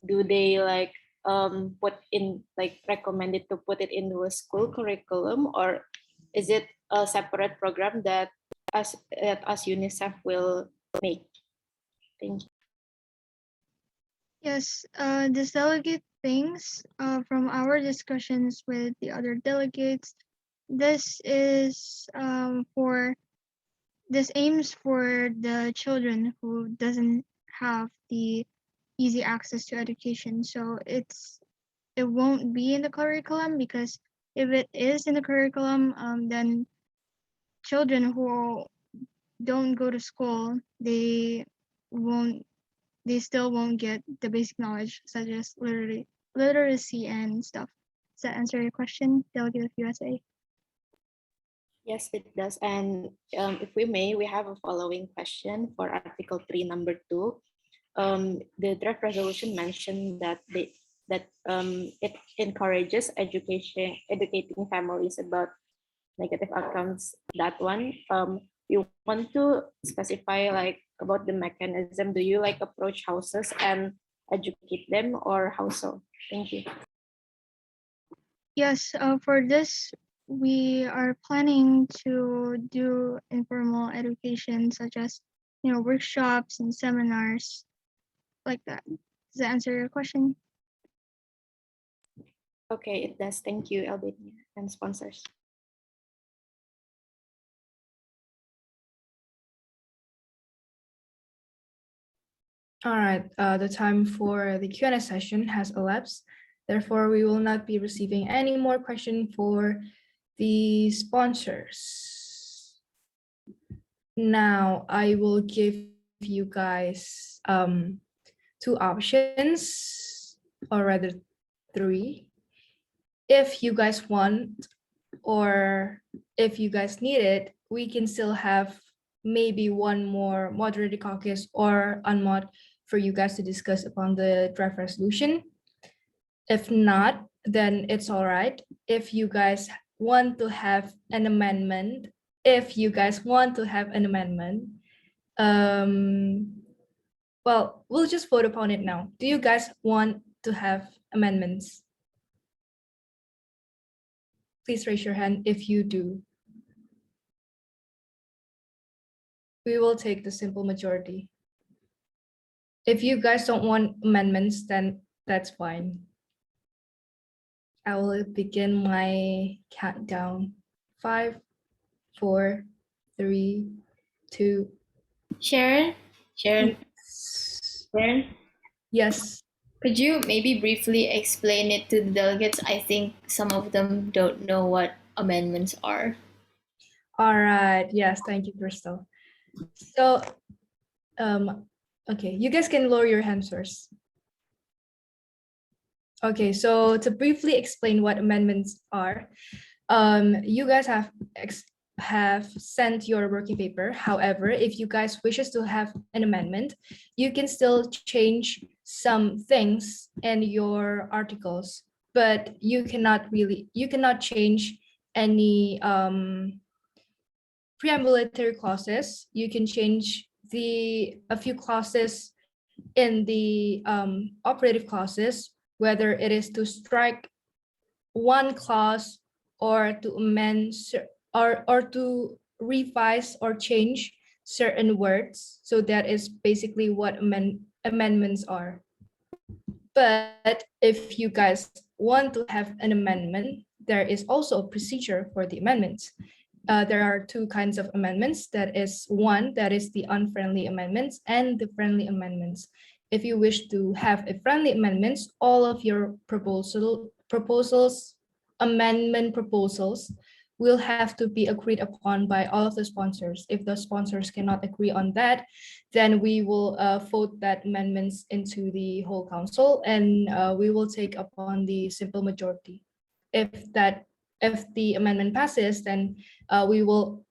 do they like put in, like recommended to put it into a school curriculum, or is it a separate program that us UNICEF will make? Thank you. Yes, this delegate thinks from our discussions with the other delegates, this is this aims for the children who doesn't have the easy access to education. So it won't be in the curriculum, because if it is in the curriculum, then children who don't go to school, they still won't get the basic knowledge such as literacy and stuff. Does that answer your question, Delegate of USA? Yes, it does. And if we may, we have a following question for Article 3, number 2. The draft resolution mentioned that it encourages educating families about negative outcomes. That one, you want to specify like about the mechanism. Do you like approach houses and educate them, or how so? Thank you. Yes, for this, we are planning to do informal education such as, workshops and seminars like that. Does that answer your question? Okay, it does. Thank you, Albania and sponsors. All right, the time for the Q&A session has elapsed. Therefore, we will not be receiving any more questions for the sponsors. Now, I will give you guys 2 options, or rather 3. if you guys want, or if you guys need it, we can still have maybe one more moderated caucus or unmod for you guys to discuss upon the draft resolution. If not, then it's all right. If you guys want to have an amendment, well, we'll just vote upon it now. Do you guys want to have amendments? Please raise your hand if you do. We will take the simple majority. If you guys don't want amendments, then that's fine. I will begin my countdown. 5, 4, 3, 2. Sharon? Sharon? Yes. Could you maybe briefly explain it to the delegates? I think some of them don't know what amendments are. All right. Yes, thank you, Crystal. So, okay, you guys can lower your hands first. Okay, so to briefly explain what amendments are, you guys have sent your working paper. However, if you guys wishes to have an amendment, you can still change some things in your articles, but you cannot change any preambulatory clauses. You can change a few clauses in the operative clauses, whether it is to strike one clause or to amend or to revise or change certain words. So that is basically what amendments are. But if you guys want to have an amendment, there is also a procedure for the amendments. There are two kinds of amendments. That is one, that is the unfriendly amendments and the friendly amendments. If you wish to have a friendly amendments, all of your amendment proposals will have to be agreed upon by all of the sponsors. If the sponsors cannot agree on that, then we will vote that amendments into the whole council, and we will take upon the simple majority. If the amendment passes, then we will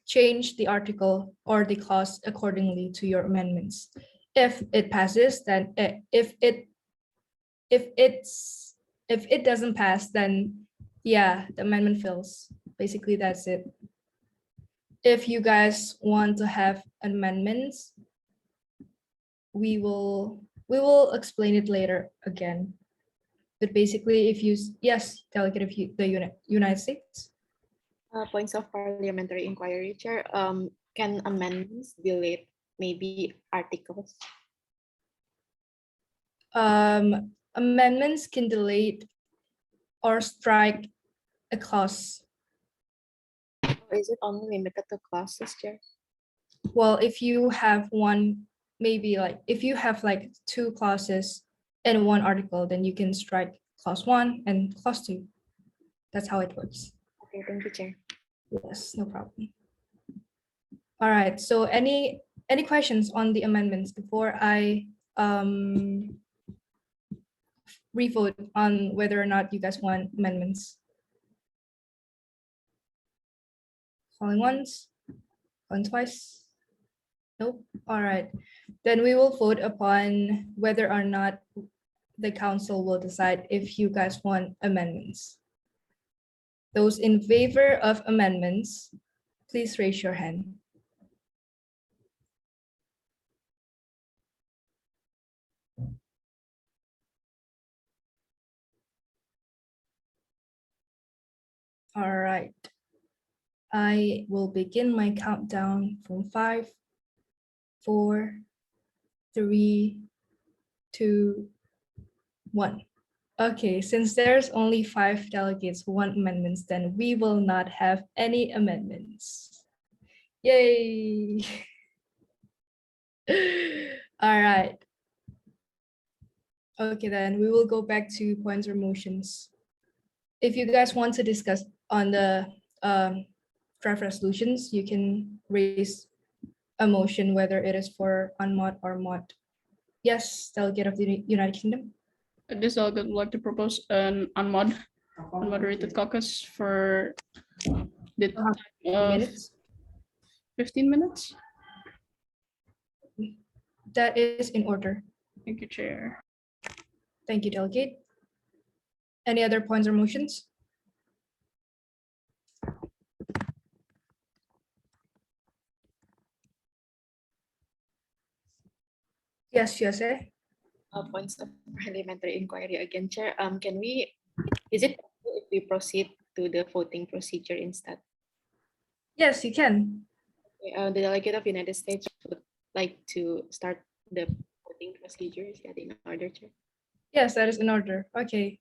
change the article or the clause accordingly to your amendments. If it passes, then if it doesn't pass, then yeah, the amendment fails. Basically, that's it. If you guys want to have amendments, we will explain it later again. But basically, if you, yes, delegate of the United States. Points of parliamentary inquiry, Chair. Can amendments delete maybe articles? Amendments can delete or strike a clause. Or is it only limited to clauses, Chair? Well, if you have one, maybe like if you have like two clauses in one article, then you can strike clause 1 and clause 2. That's how it works. Okay, thank you, Chair. Yes, no problem. All right, so any questions on the amendments before I re-vote on whether or not you guys want amendments? Calling once, calling twice. Nope. All right, then we will vote upon whether or not the council will decide if you guys want amendments. Those in favor of amendments, please raise your hand. All right. I will begin my countdown from 5, 4, 3, 2, 1. Okay, since there's only 5 delegates who want amendments, then we will not have any amendments. Yay! All right. Okay, then we will go back to points or motions. If you guys want to discuss on the draft resolutions, you can raise a motion whether it is for unmod or mod. Yes, delegate of the United Kingdom. This delegate would like to propose an unmod unmoderated caucus for the We'll have time of minutes. 15 minutes. That is in order. Thank you, Chair. Thank you, Delegate. Any other points or motions? Yes, USA. Points of parliamentary inquiry again, Chair. Is it possible if we proceed to the voting procedure instead? Yes, you can. The delegate of United States would like to start the voting procedure. Is that in order, Chair? Yes, that is in order. Okay.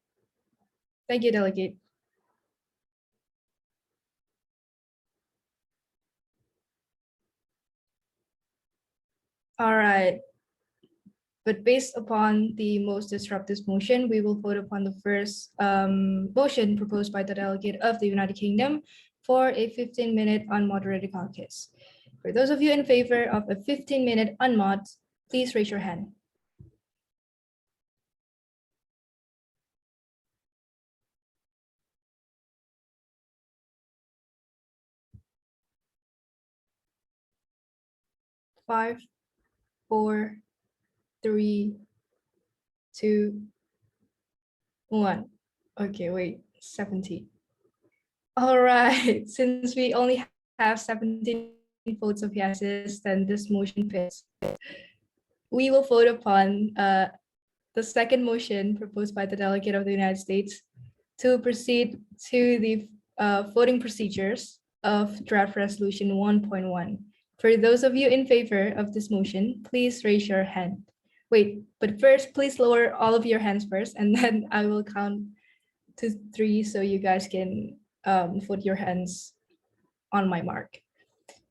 Thank you, Delegate. All right. But based upon the most disruptive motion, we will vote upon the first motion proposed by the delegate of the United Kingdom for a 15-minute unmoderated caucus. For those of you in favor of a 15-minute unmod, please raise your hand. Five, four, three, two, one. Okay, wait, 70. All right, since we only have 17 votes of yeses, then this motion fits. We will vote upon the second motion proposed by the delegate of the United States to proceed to the voting procedures of draft resolution 1.1. For those of you in favor of this motion, please raise your hand. Wait, but first, please lower all of your hands first, and then I will count to 3 so you guys can put your hands on my mark.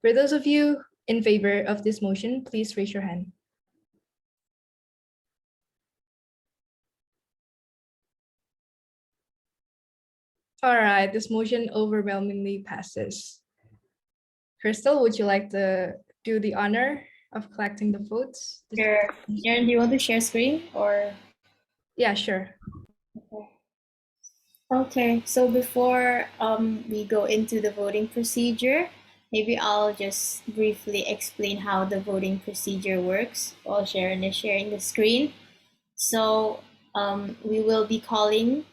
For those of you in favor of this motion, please raise your hand. All right, this motion overwhelmingly passes. Crystal, would you like to do the honor of collecting the votes? Sure. Aaron, do you want to share screen or? Yeah, sure. Okay, so before we go into the voting procedure, maybe I'll just briefly explain how the voting procedure works while Sharon is sharing the screen. So we will be calling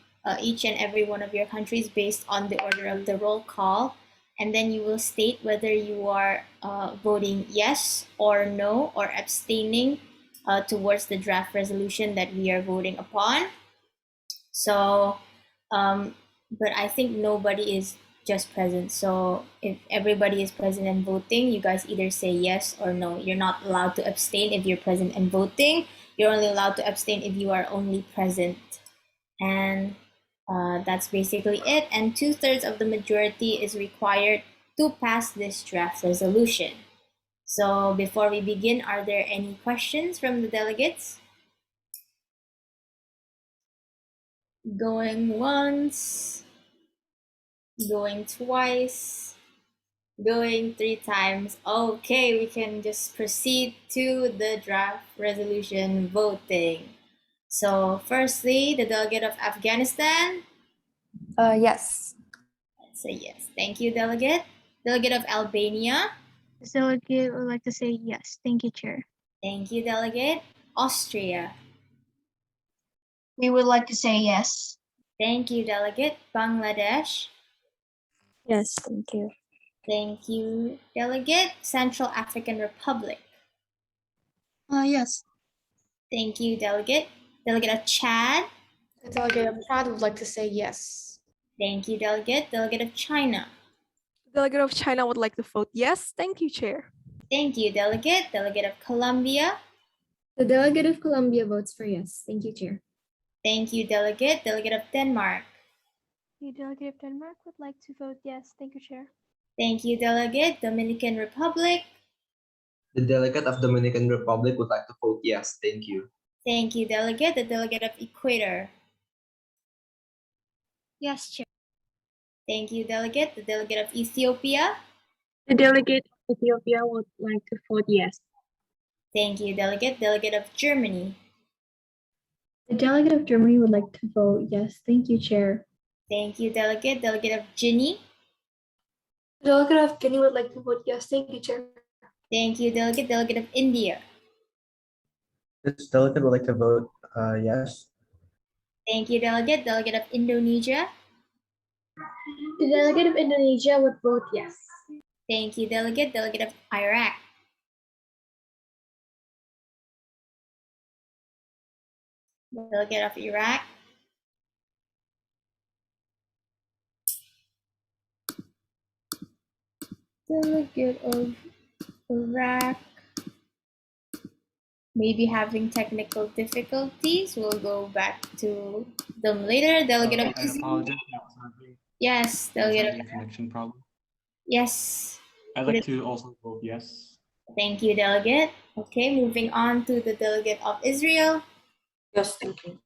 each and every one of your countries based on the order of the roll call, and then you will state whether you are voting yes or no or abstaining towards the draft resolution that we are voting upon. So, but I think nobody is just present. So if everybody is present and voting, you guys either say yes or no. You're not allowed to abstain if you're present and voting. You're only allowed to abstain if you are only present. And that's basically it. And 2/3 of the majority is required to pass this draft resolution. So before we begin, are there any questions from the delegates? Going once, going twice, going 3 times. Okay, we can just proceed to the draft resolution voting. So firstly, the delegate of Afghanistan. Yes. Let's say yes. Thank you, delegate. Delegate of Albania. This delegate would like to say yes. Thank you, Chair. Thank you, delegate. Austria. We would like to say yes. Thank you, delegate. Bangladesh. Yes, thank you. Thank you, delegate. Central African Republic. Yes. Thank you, delegate. Delegate of Chad. The delegate of Chad would like to say yes. Thank you, delegate. Delegate of China. The delegate of China would like to vote yes. Thank you, Chair. Thank you, delegate. Delegate of Colombia. The delegate of Colombia votes for yes. Thank you, Chair. Thank you, delegate. Delegate of Denmark. The delegate of Denmark would like to vote yes. Thank you, Chair. Thank you, delegate. Dominican Republic. The delegate of Dominican Republic would like to vote yes. Thank you. Thank you, delegate. The delegate of Ecuador. Yes, Chair. Thank you, delegate. The delegate of Ethiopia. The delegate of Ethiopia would like to vote yes. Thank you, delegate. Delegate of Germany. The delegate of Germany would like to vote yes. Thank you, Chair. Thank you, Delegate. Delegate of Guinea. The delegate of Guinea would like to vote yes. Thank you, Chair. Thank you, Delegate. Delegate of India. This delegate would like to vote yes. Thank you, Delegate. Delegate of Indonesia. The delegate of Indonesia would vote yes. Thank you, Delegate. Delegate of Iraq. Delegate of Iraq. Delegate of Iraq. Maybe having technical difficulties. We'll go back to them later. Delegate of I apologize. Yes, There's Delegate a of connection problem. yes. I'd like to also vote yes. Thank you, Delegate. Okay, moving on to the Delegate of Israel. Yes, thank you.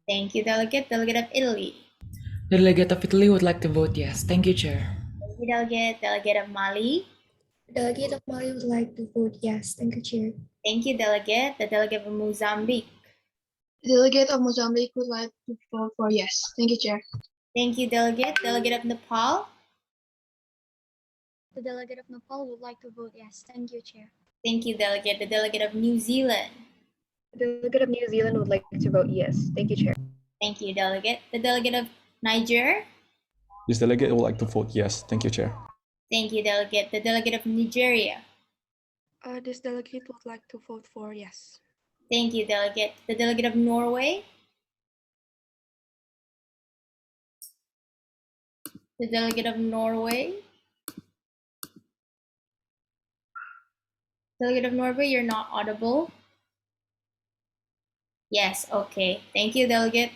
Thank you, Delegate. Delegate of Italy. The delegate of Italy would like to vote yes. Thank you, Chair. Thank you, Delegate. Delegate of Mali. The delegate of Mali would like to vote yes. Thank you, Chair. Thank you, Delegate. The Delegate of Mozambique. The delegate of Mozambique would like to vote for yes. Thank you, Chair. Thank you, Delegate. Delegate of Nepal. The delegate of Nepal would like to vote yes. Thank you, Chair. Thank you, Delegate. The Delegate of New Zealand. The delegate of New Zealand would like to vote yes. Thank you, Chair. Thank you, Delegate. The Delegate of Niger. This delegate would like to vote yes. Thank you, Chair. Thank you, Delegate. The Delegate of Nigeria. This delegate would like to vote for yes. Thank you, Delegate. The Delegate of Norway. The Delegate of Norway. Delegate of Norway, you're not audible. Yes, okay. Thank you, Delegate.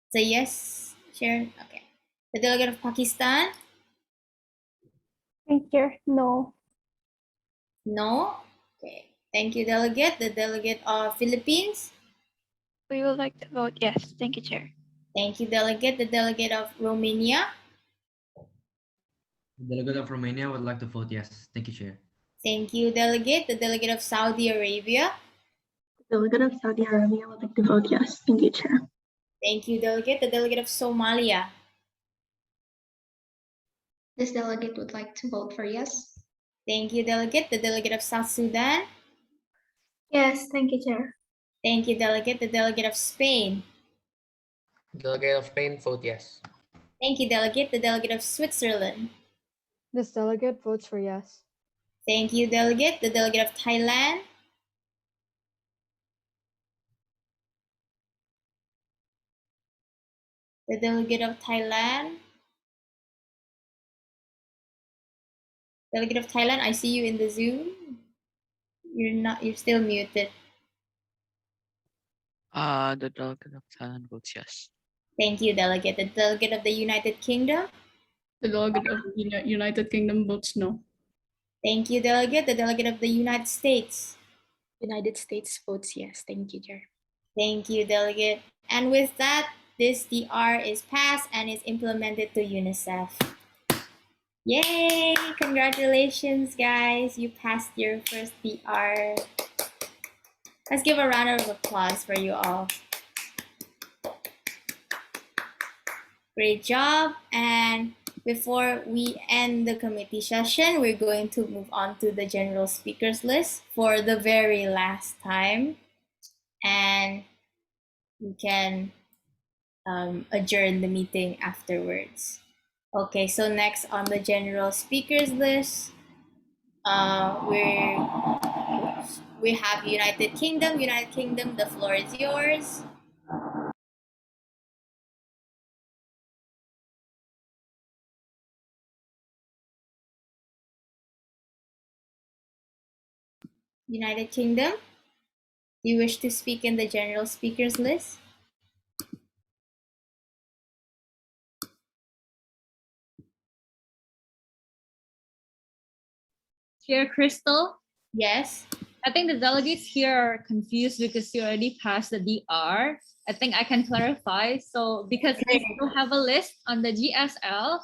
Say yes, Sharon. Okay. The Delegate of Pakistan. Thank you. No. No. Okay. Thank you, Delegate. The Delegate of Philippines. We would like to vote yes. Thank you, Chair. Thank you, Delegate. The Delegate of Romania. The delegate of Romania would like to vote yes. Thank you, Chair. Thank you, Delegate. The Delegate of Saudi Arabia. The delegate of Saudi Arabia would like to vote yes. Thank you, Chair. Thank you, Delegate. The Delegate of Somalia. This delegate would like to vote for yes. Thank you, Delegate. The Delegate of South Sudan. Yes, thank you, Chair. Thank you, Delegate. The Delegate of Spain. Delegate of Spain vote yes. Thank you, Delegate. The Delegate of Switzerland. This delegate votes for yes. Thank you, Delegate. The Delegate of Thailand. The Delegate of Thailand. Delegate of Thailand, I see you in the Zoom. You're still muted. The delegate of Thailand votes yes. Thank you, Delegate. The Delegate of the United Kingdom. The delegate of the United Kingdom votes no. Thank you, Delegate. The Delegate of the United States. United States votes yes. Thank you, Chair. Thank you, Delegate. And with that, this DR is passed and is implemented to UNICEF. Yay! Congratulations, guys. You passed your first DR. Let's give a round of applause for you all. Great job. And before we end the committee session, we're going to move on to the general speakers list for the very last time. And we can adjourn the meeting afterwards. Okay, so next on the general speakers list, we have United Kingdom. United Kingdom, the floor is yours. United Kingdom, do you wish to speak in the general speakers list? Chair Crystal? Yes. I think the delegates here are confused because you already passed the DR. I think I can clarify. So because we still have a list on the GSL,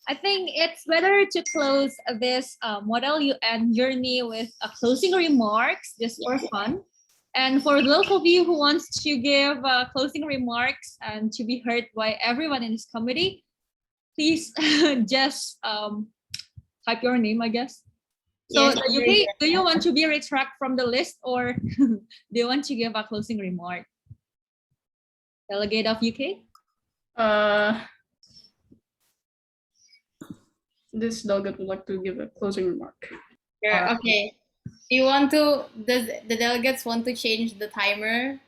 I think it's better to close this Model UN journey with a closing remarks just for fun. And for those of you who wants to give closing remarks and to be heard by everyone in this committee, please just type your name, I guess. So Yes, UK, do you want to be retract from the list, or do you want to give a closing remark? Delegate of UK? This delegate would like to give a closing remark. Sure. Okay. Do you want to? Does the delegates want to change the timer?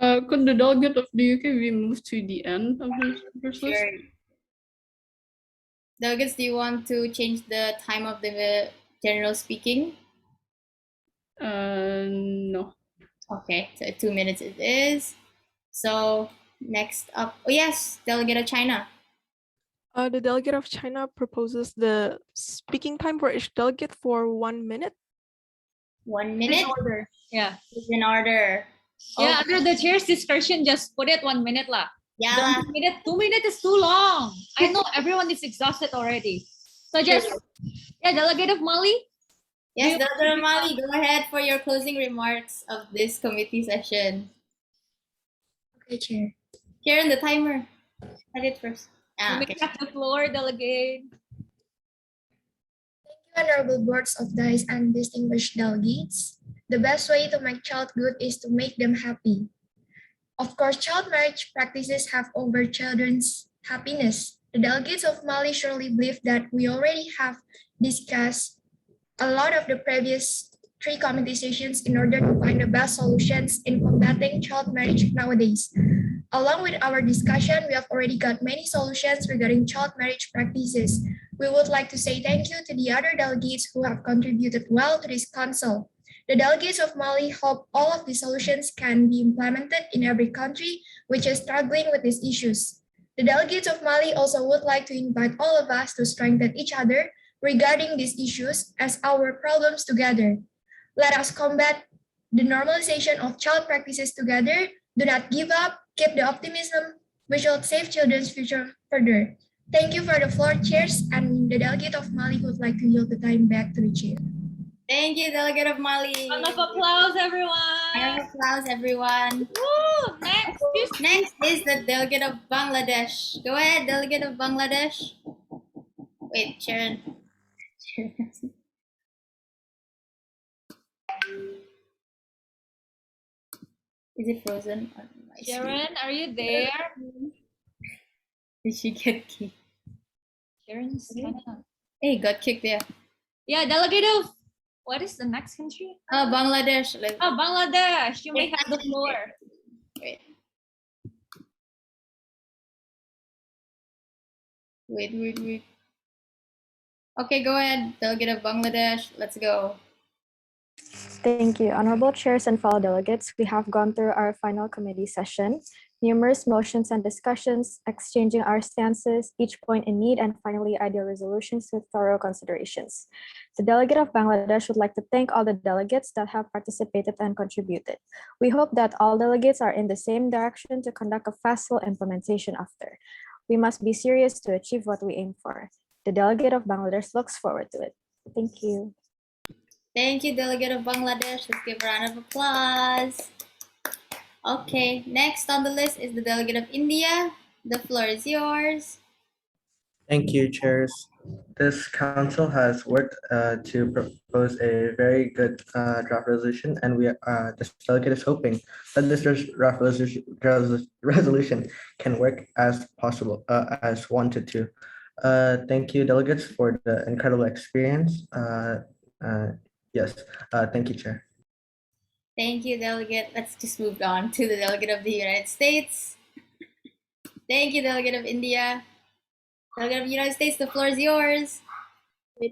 Could the delegate of the UK be moved to the end of the speakers list? Sure. Delegates, do you want to change the time of the general speaking? No. Okay, so 2 minutes it is. So next up, oh yes, delegate of China. The delegate of China proposes the speaking time for each delegate for 1 minute. 1 minute? In order. Yeah. Is in order. Yeah, under the chair's discretion, just put it 1 minute lah. Yeah. Don't 2 minutes. 2 minutes is too long. I know everyone is exhausted already. So just, yeah, delegate of Mali. Yes, Delegate of Mali, go ahead for your closing remarks of this committee session. Okay, Chair. Here in the timer. Set it first. You may have the floor, delegate. Honorable boards of DICE and distinguished delegates, the best way to make child good is to make them happy. Of course, child marriage practices have over children's happiness. The delegates of Mali surely believe that we already have discussed a lot of the previous 3 committee sessions in order to find the best solutions in combating child marriage nowadays. Along with our discussion, we have already got many solutions regarding child marriage practices. We would like to say thank you to the other delegates who have contributed well to this council. The delegates of Mali hope all of the solutions can be implemented in every country which is struggling with these issues. The delegates of Mali also would like to invite all of us to strengthen each other regarding these issues as our problems together. Let us combat the normalization of child practices together. Do not give up. Keep the optimism. We shall save children's future further. Thank you for the floor, chairs, and the delegate of Mali would like to yield the time back to the chair. Thank you, Delegate of Mali. Round of applause, everyone. Round of applause, everyone. Woo! Next is the Delegate of Bangladesh. Go ahead, Delegate of Bangladesh. Wait, Sharon. Is it frozen? Sharon, are you there? Did she get kicked? Sharon's kind of. Hey, got kicked there. Yeah, delegate of. What is the next country? Bangladesh. Oh, Bangladesh. You may have the floor. Wait. Okay, go ahead, Delegate of Bangladesh. Let's go. Thank you. Honorable chairs and fellow delegates, we have gone through our final committee session, numerous motions and discussions, exchanging our stances, each point in need, and finally ideal resolutions with thorough considerations. The delegate of Bangladesh would like to thank all the delegates that have participated and contributed. We hope that all delegates are in the same direction to conduct a fast implementation after. We must be serious to achieve what we aim for. The delegate of Bangladesh looks forward to it. Thank you. Thank you, Delegate of Bangladesh. Let's give a round of applause. Okay, next on the list is the Delegate of India. The floor is yours. Thank you, chairs. This council has worked to propose a very good draft resolution, and this delegate is hoping that this draft resolution can work as possible, as wanted to. Thank you, delegates, for the incredible experience. Yes, thank you, Chair. Thank you, Delegate. Let's just move on to the Delegate of the United States. Thank you, Delegate of India. Delegate of the United States, the floor is yours.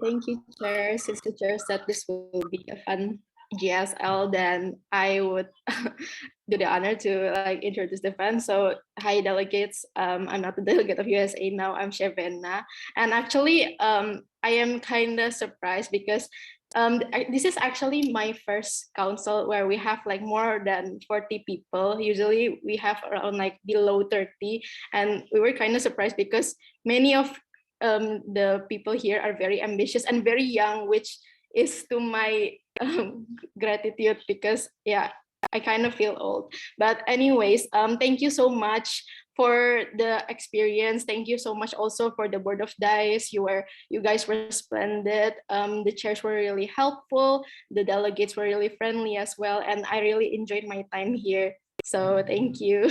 Thank you, Chair. Since the Chair said this will be a fun GSL, then I would do the honor to introduce the fund. So, hi, delegates. I'm not the delegate of USA now. I'm Shevena, and actually, I am kind of surprised because this is actually my first council where we have more than 40 people. Usually we have around below 30, and we were kind of surprised because many of the people here are very ambitious and very young, which is to my gratitude because I kind of feel old. But anyways, thank you so much for the experience. Thank you so much also for the board of dice. You guys were splendid. The chairs were really helpful. The delegates were really friendly as well, and I really enjoyed my time here. So thank you.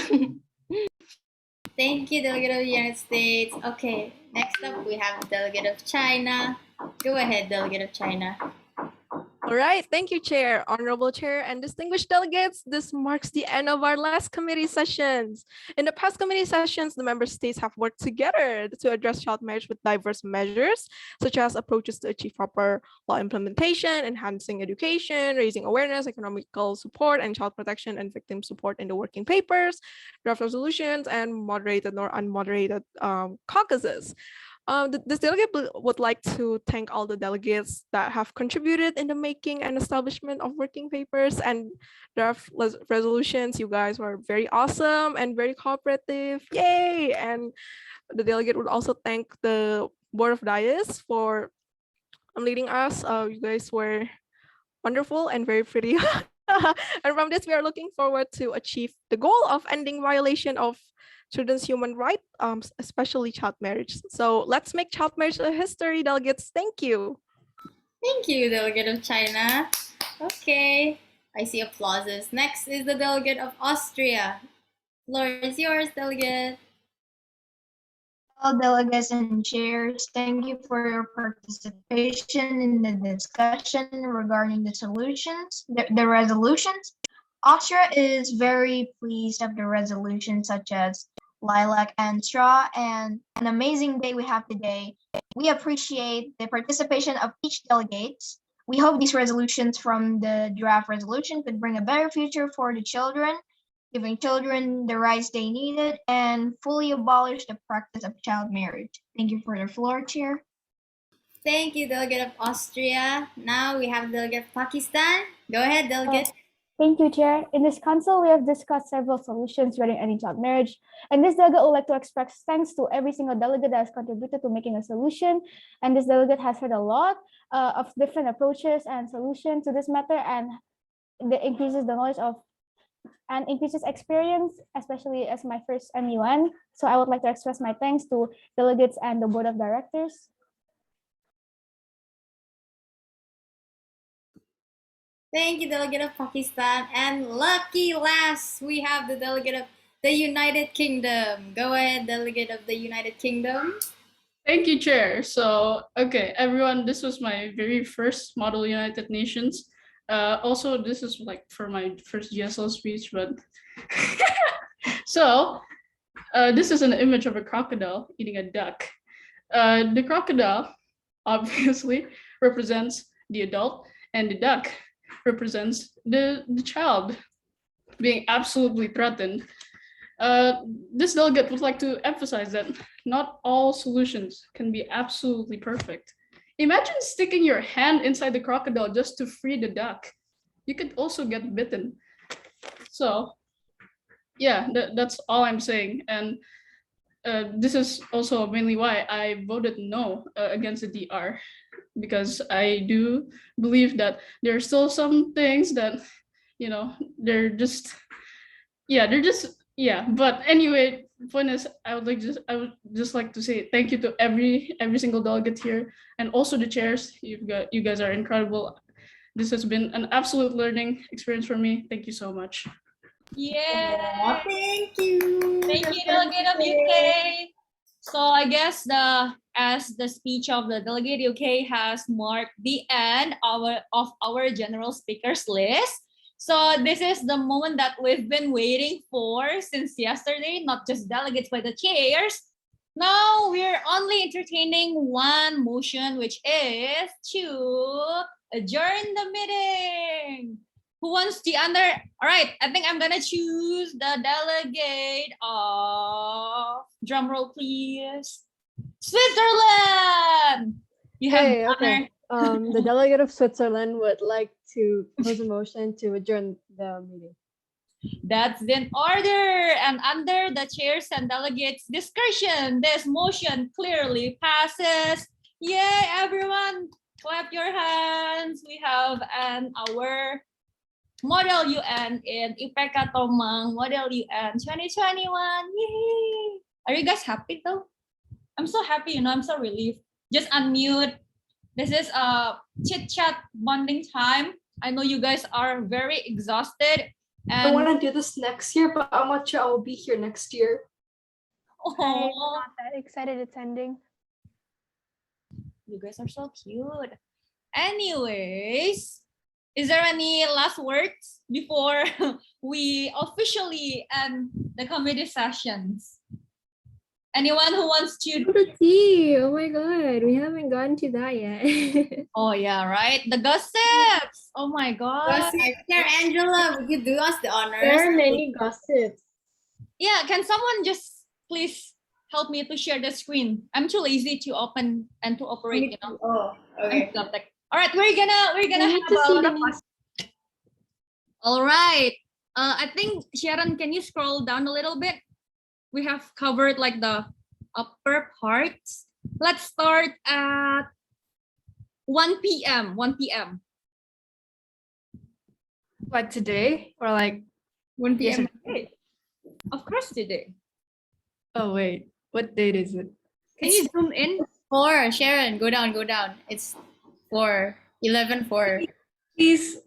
Thank you, Delegate of the United States. Okay, next up we have Delegate of China. Go ahead, Delegate of China. All right, thank you, Chair, Honorable Chair, and distinguished delegates. This marks the end of our last committee sessions. In the past committee sessions, the member states have worked together to address child marriage with diverse measures, such as approaches to achieve proper law implementation, enhancing education, raising awareness, economical support, and child protection and victim support in the working papers, draft resolutions, and moderated or unmoderated caucuses. This delegate would like to thank all the delegates that have contributed in the making and establishment of working papers and draft resolutions. You guys were very awesome and very cooperative. Yay! And the delegate would also thank the Board of Dias for leading us. You guys were wonderful and very pretty. And from this, we are looking forward to achieve the goal of ending violation of children's human rights, especially child marriage. So let's make child marriage a history, delegates. Thank you. Thank you, Delegate of China. Okay, I see applauses. Next is the Delegate of Austria. Floor is yours, Delegate. All delegates and chairs, thank you for your participation in the discussion regarding the resolutions. Austria is very pleased of the resolutions such as lilac and straw, and an amazing day we have today. We appreciate the participation of each delegate. We hope these resolutions from the draft resolution could bring a better future for the children, giving children the rights they needed, and fully abolish the practice of child marriage. Thank you for the floor, Chair. Thank you, Delegate of Austria. Now we have Delegate of Pakistan. Go ahead, Delegate. Thank you, Chair. In this council, we have discussed several solutions regarding ending child marriage, and this delegate would like to express thanks to every single delegate that has contributed to making a solution. And this delegate has heard a lot of different approaches and solutions to this matter, and it increases the knowledge of and increases experience, especially as my first MUN. So I would like to express my thanks to delegates and the board of directors. Thank you, Delegate of Pakistan. And lucky last, we have the Delegate of the United Kingdom. Go ahead, Delegate of the United Kingdom. Thank you, Chair. So, okay, everyone, this was my very first Model United Nations. Also, this is like for my first GSL speech, but so this is an image of a crocodile eating a duck. The crocodile obviously represents the adult, and the duck represents the child being absolutely threatened. This delegate would like to emphasize that not all solutions can be absolutely perfect. Imagine sticking your hand inside the crocodile just to free the duck. You could also get bitten. So yeah, that's all I'm saying. And this is also mainly why I voted no against the DR, because I do believe that there are still some things that, you know, they're just, but anyway, point is, I would just like to say thank you to every single delegate here, and also the chairs. You guys are incredible. This has been an absolute learning experience for me. Thank you so much. Yeah. Thank you. Thank you, Delegate of UK. So I guess as the speech of the Delegate UK has marked the end of our general speakers list. So this is the moment that we've been waiting for since yesterday, not just delegates but the chairs. Now we're only entertaining one motion, which is to adjourn the meeting. Who wants the under? All right, I think I'm gonna choose the delegate of, drum roll please, Switzerland. You have the honor. Okay. The delegate of Switzerland would like to pose a motion to adjourn the meeting. That's in order, and under the chairs and delegates discretion, this motion clearly passes. Yay, everyone, clap your hands. We have our Model UN in Ipeka Tomang, Model UN 2021. Yay! Are you guys happy though? I'm so happy, I'm so relieved. Just unmute. This is a chit chat bonding time. I know you guys are very exhausted. I want to do this next year, but I'm not sure I will be here next year. I'm not that excited it's ending. You guys are so cute. Anyways, is there any last words before we officially end the committee sessions? Anyone who wants to? The tea. Oh my god, we haven't gotten to that yet. Oh yeah, right. The gossips. Oh my god. There, Angela, would you do us the honors? There are many gossips. Yeah, can someone just please help me to share the screen? I'm too lazy to open and to operate, Oh, okay. All right, we're gonna have a lot of fun. All right. I think Sharon, can you scroll down a little bit? We have covered like the upper parts. Let's start at 1 p.m. 1 p.m. What, today? Or like 1 p.m. yesterday? Of course today. Oh wait, what date is it? Can you zoom in? 4, Sharon, go down. It's 4, 11/4. Please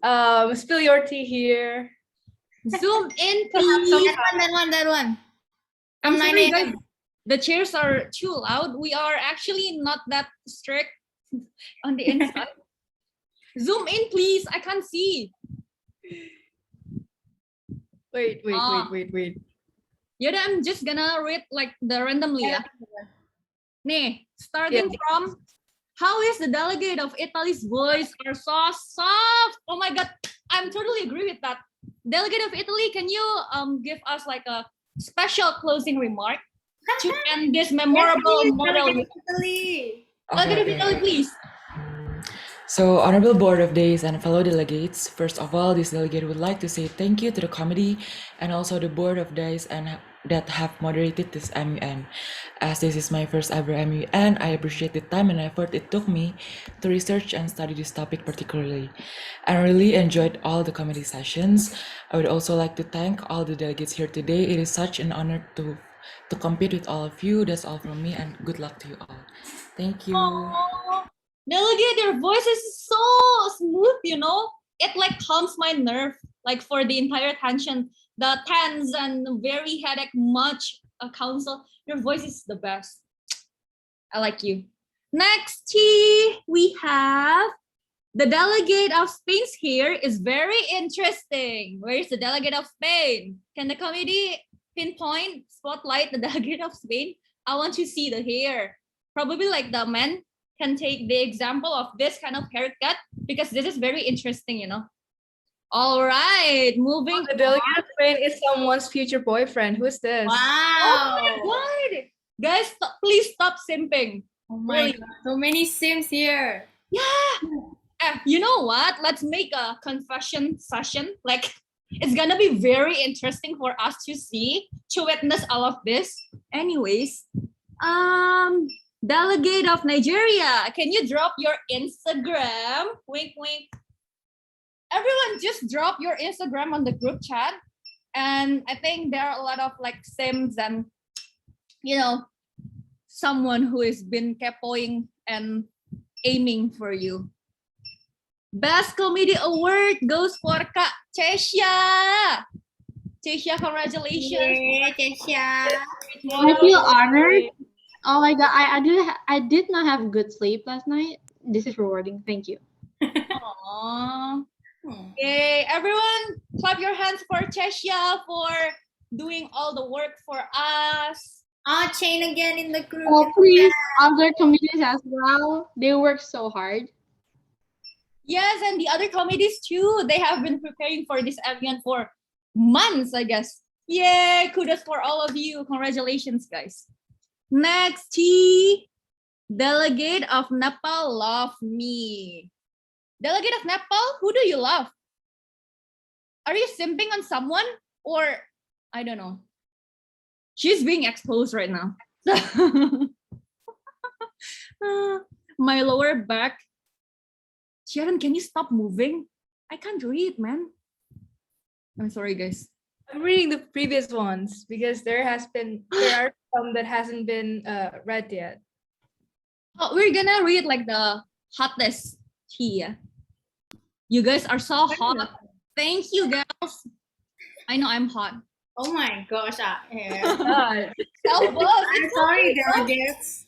spill your tea here. Zoom in, please. That one. I'm From 9 sorry, a.m. guys. The chairs are too loud. We are actually not that strict on the inside. Zoom in, please. I can't see. Wait. Yaudah, I'm just gonna read like the randomly ya. Nih, starting from, how is the delegate of Italy's voice are so soft? Oh my god, I'm totally agree with that. Delegate of Italy, can you give us like a special closing remark to end this memorable model? Delegate of Italy, please. So, Honorable Board of Days and fellow delegates, first of all, this delegate would like to say thank you to the committee and also the Board of Days and that have moderated this MUN. As this is my first ever MUN, I appreciate the time and effort it took me to research and study this topic particularly. I really enjoyed all the committee sessions. I would also like to thank all the delegates here today. It is such an honor to compete with all of you. That's all from me and good luck to you all. Thank you. Aww. Delegate, your voice is so smooth, It like calms my nerve, like for the entire tension, the tense and very headache much council. Your voice is the best. I like you. Next, we have the delegate of Spain's here is very interesting. Where is the delegate of Spain? Can the committee pinpoint, spotlight the delegate of Spain? I want to see the hair. Probably like the men can take the example of this kind of haircut because this is very interesting, All right, moving. The delegate of Spain is someone's future boyfriend. Who's this? Wow. Oh my god. Guys, please stop simping. Oh my god, so many sims here. Yeah. You know what? Let's make a confession session. Like, it's gonna be very interesting for us to see, to witness all of this. Anyways, delegate of Nigeria, can you drop your Instagram? Wink, wink. Everyone just drop your Instagram on the group chat. And I think there are a lot of like sims and, someone who has been kepoing and aiming for you. Best Comedy Award goes for Kak Chesya. Chesya, congratulations. Yeah, Chesya. I feel honored. Oh my god, I did not have good sleep last night. This is rewarding. Thank you. Aww. Yay, everyone clap your hands for Chesya for doing all the work for us. Chain again in the group. Oh, please, other committees as well. They work so hard. Yes, and the other committees too. They have been preparing for this event for months, I guess. Yay, kudos for all of you. Congratulations, guys. Next, delegate of Nepal, love me. Delegate of Nepal, who do you love? Are you simping on someone? Or, I don't know. She's being exposed right now. My lower back. Sharon, can you stop moving? I can't read, man. I'm sorry, guys. I'm reading the previous ones because there are some that hasn't been read yet. Oh, we're gonna read like the hottest tea. You guys are so hot. Thank you, girls. I know I'm hot. Oh my gosh. God. Help us. I'm It's sorry, okay, delegates.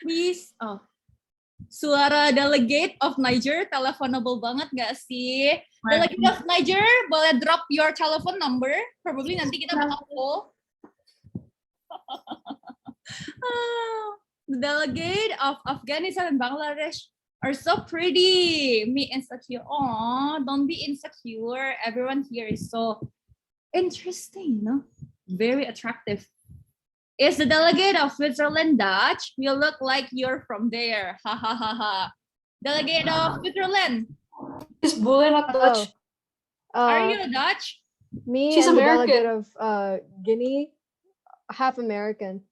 Please. Oh. Suara delegate of Niger, telephonable banget gak sih? Delegate of Niger, boleh drop your telephone number. Probably nanti kita bakal call. The delegate of Afghanistan and Bangladesh are so pretty. Me insecure. Aw, don't be insecure. Everyone here is so interesting, no? Very attractive. Is the delegate of Switzerland Dutch? You look like you're from there. Ha ha ha ha. Delegate of Switzerland. Is Bule not Dutch? Are you Dutch? Me She's and the American. delegate of Guinea, half American.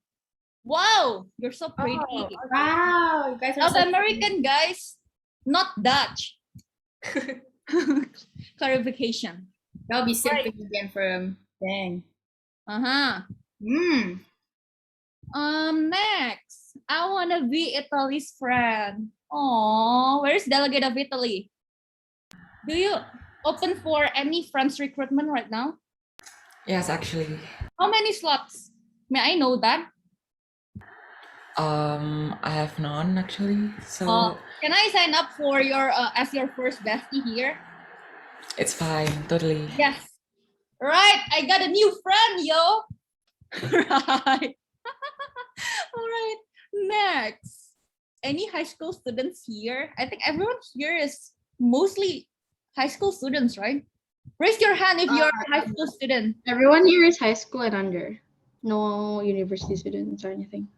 Wow, you're so pretty. Wow, you guys are South so American, guys, not Dutch. Clarification. That'll be simping again from dang. Uh-huh. Next, I wanna be Italy's friend. Oh, where's delegate of Italy? Do you open for any friends recruitment right now? Yes, actually. How many slots? May I know that? I have none actually. So Can I sign up for your as your first bestie here? it's fine, totally. Yes. Right, I got a new friend, yo. Right. All right. Next, any high school students here? I think everyone here is mostly high school students, right? Raise your hand if you're a high school student. Everyone here is high school and under. No university students or anything.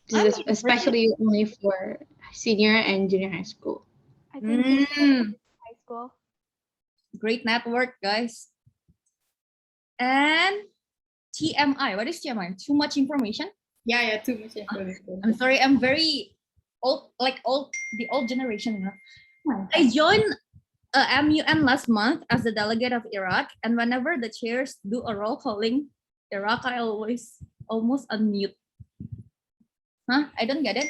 This is especially only for senior and junior high school. I think high school. Great network, guys. And TMI. What is TMI? Too much information? Yeah, too much information. I'm sorry, I'm very old, the old generation. You know? I joined MUN last month as the delegate of Iraq, and whenever the chairs do a roll calling Iraq, I almost unmute. Huh? I don't get it.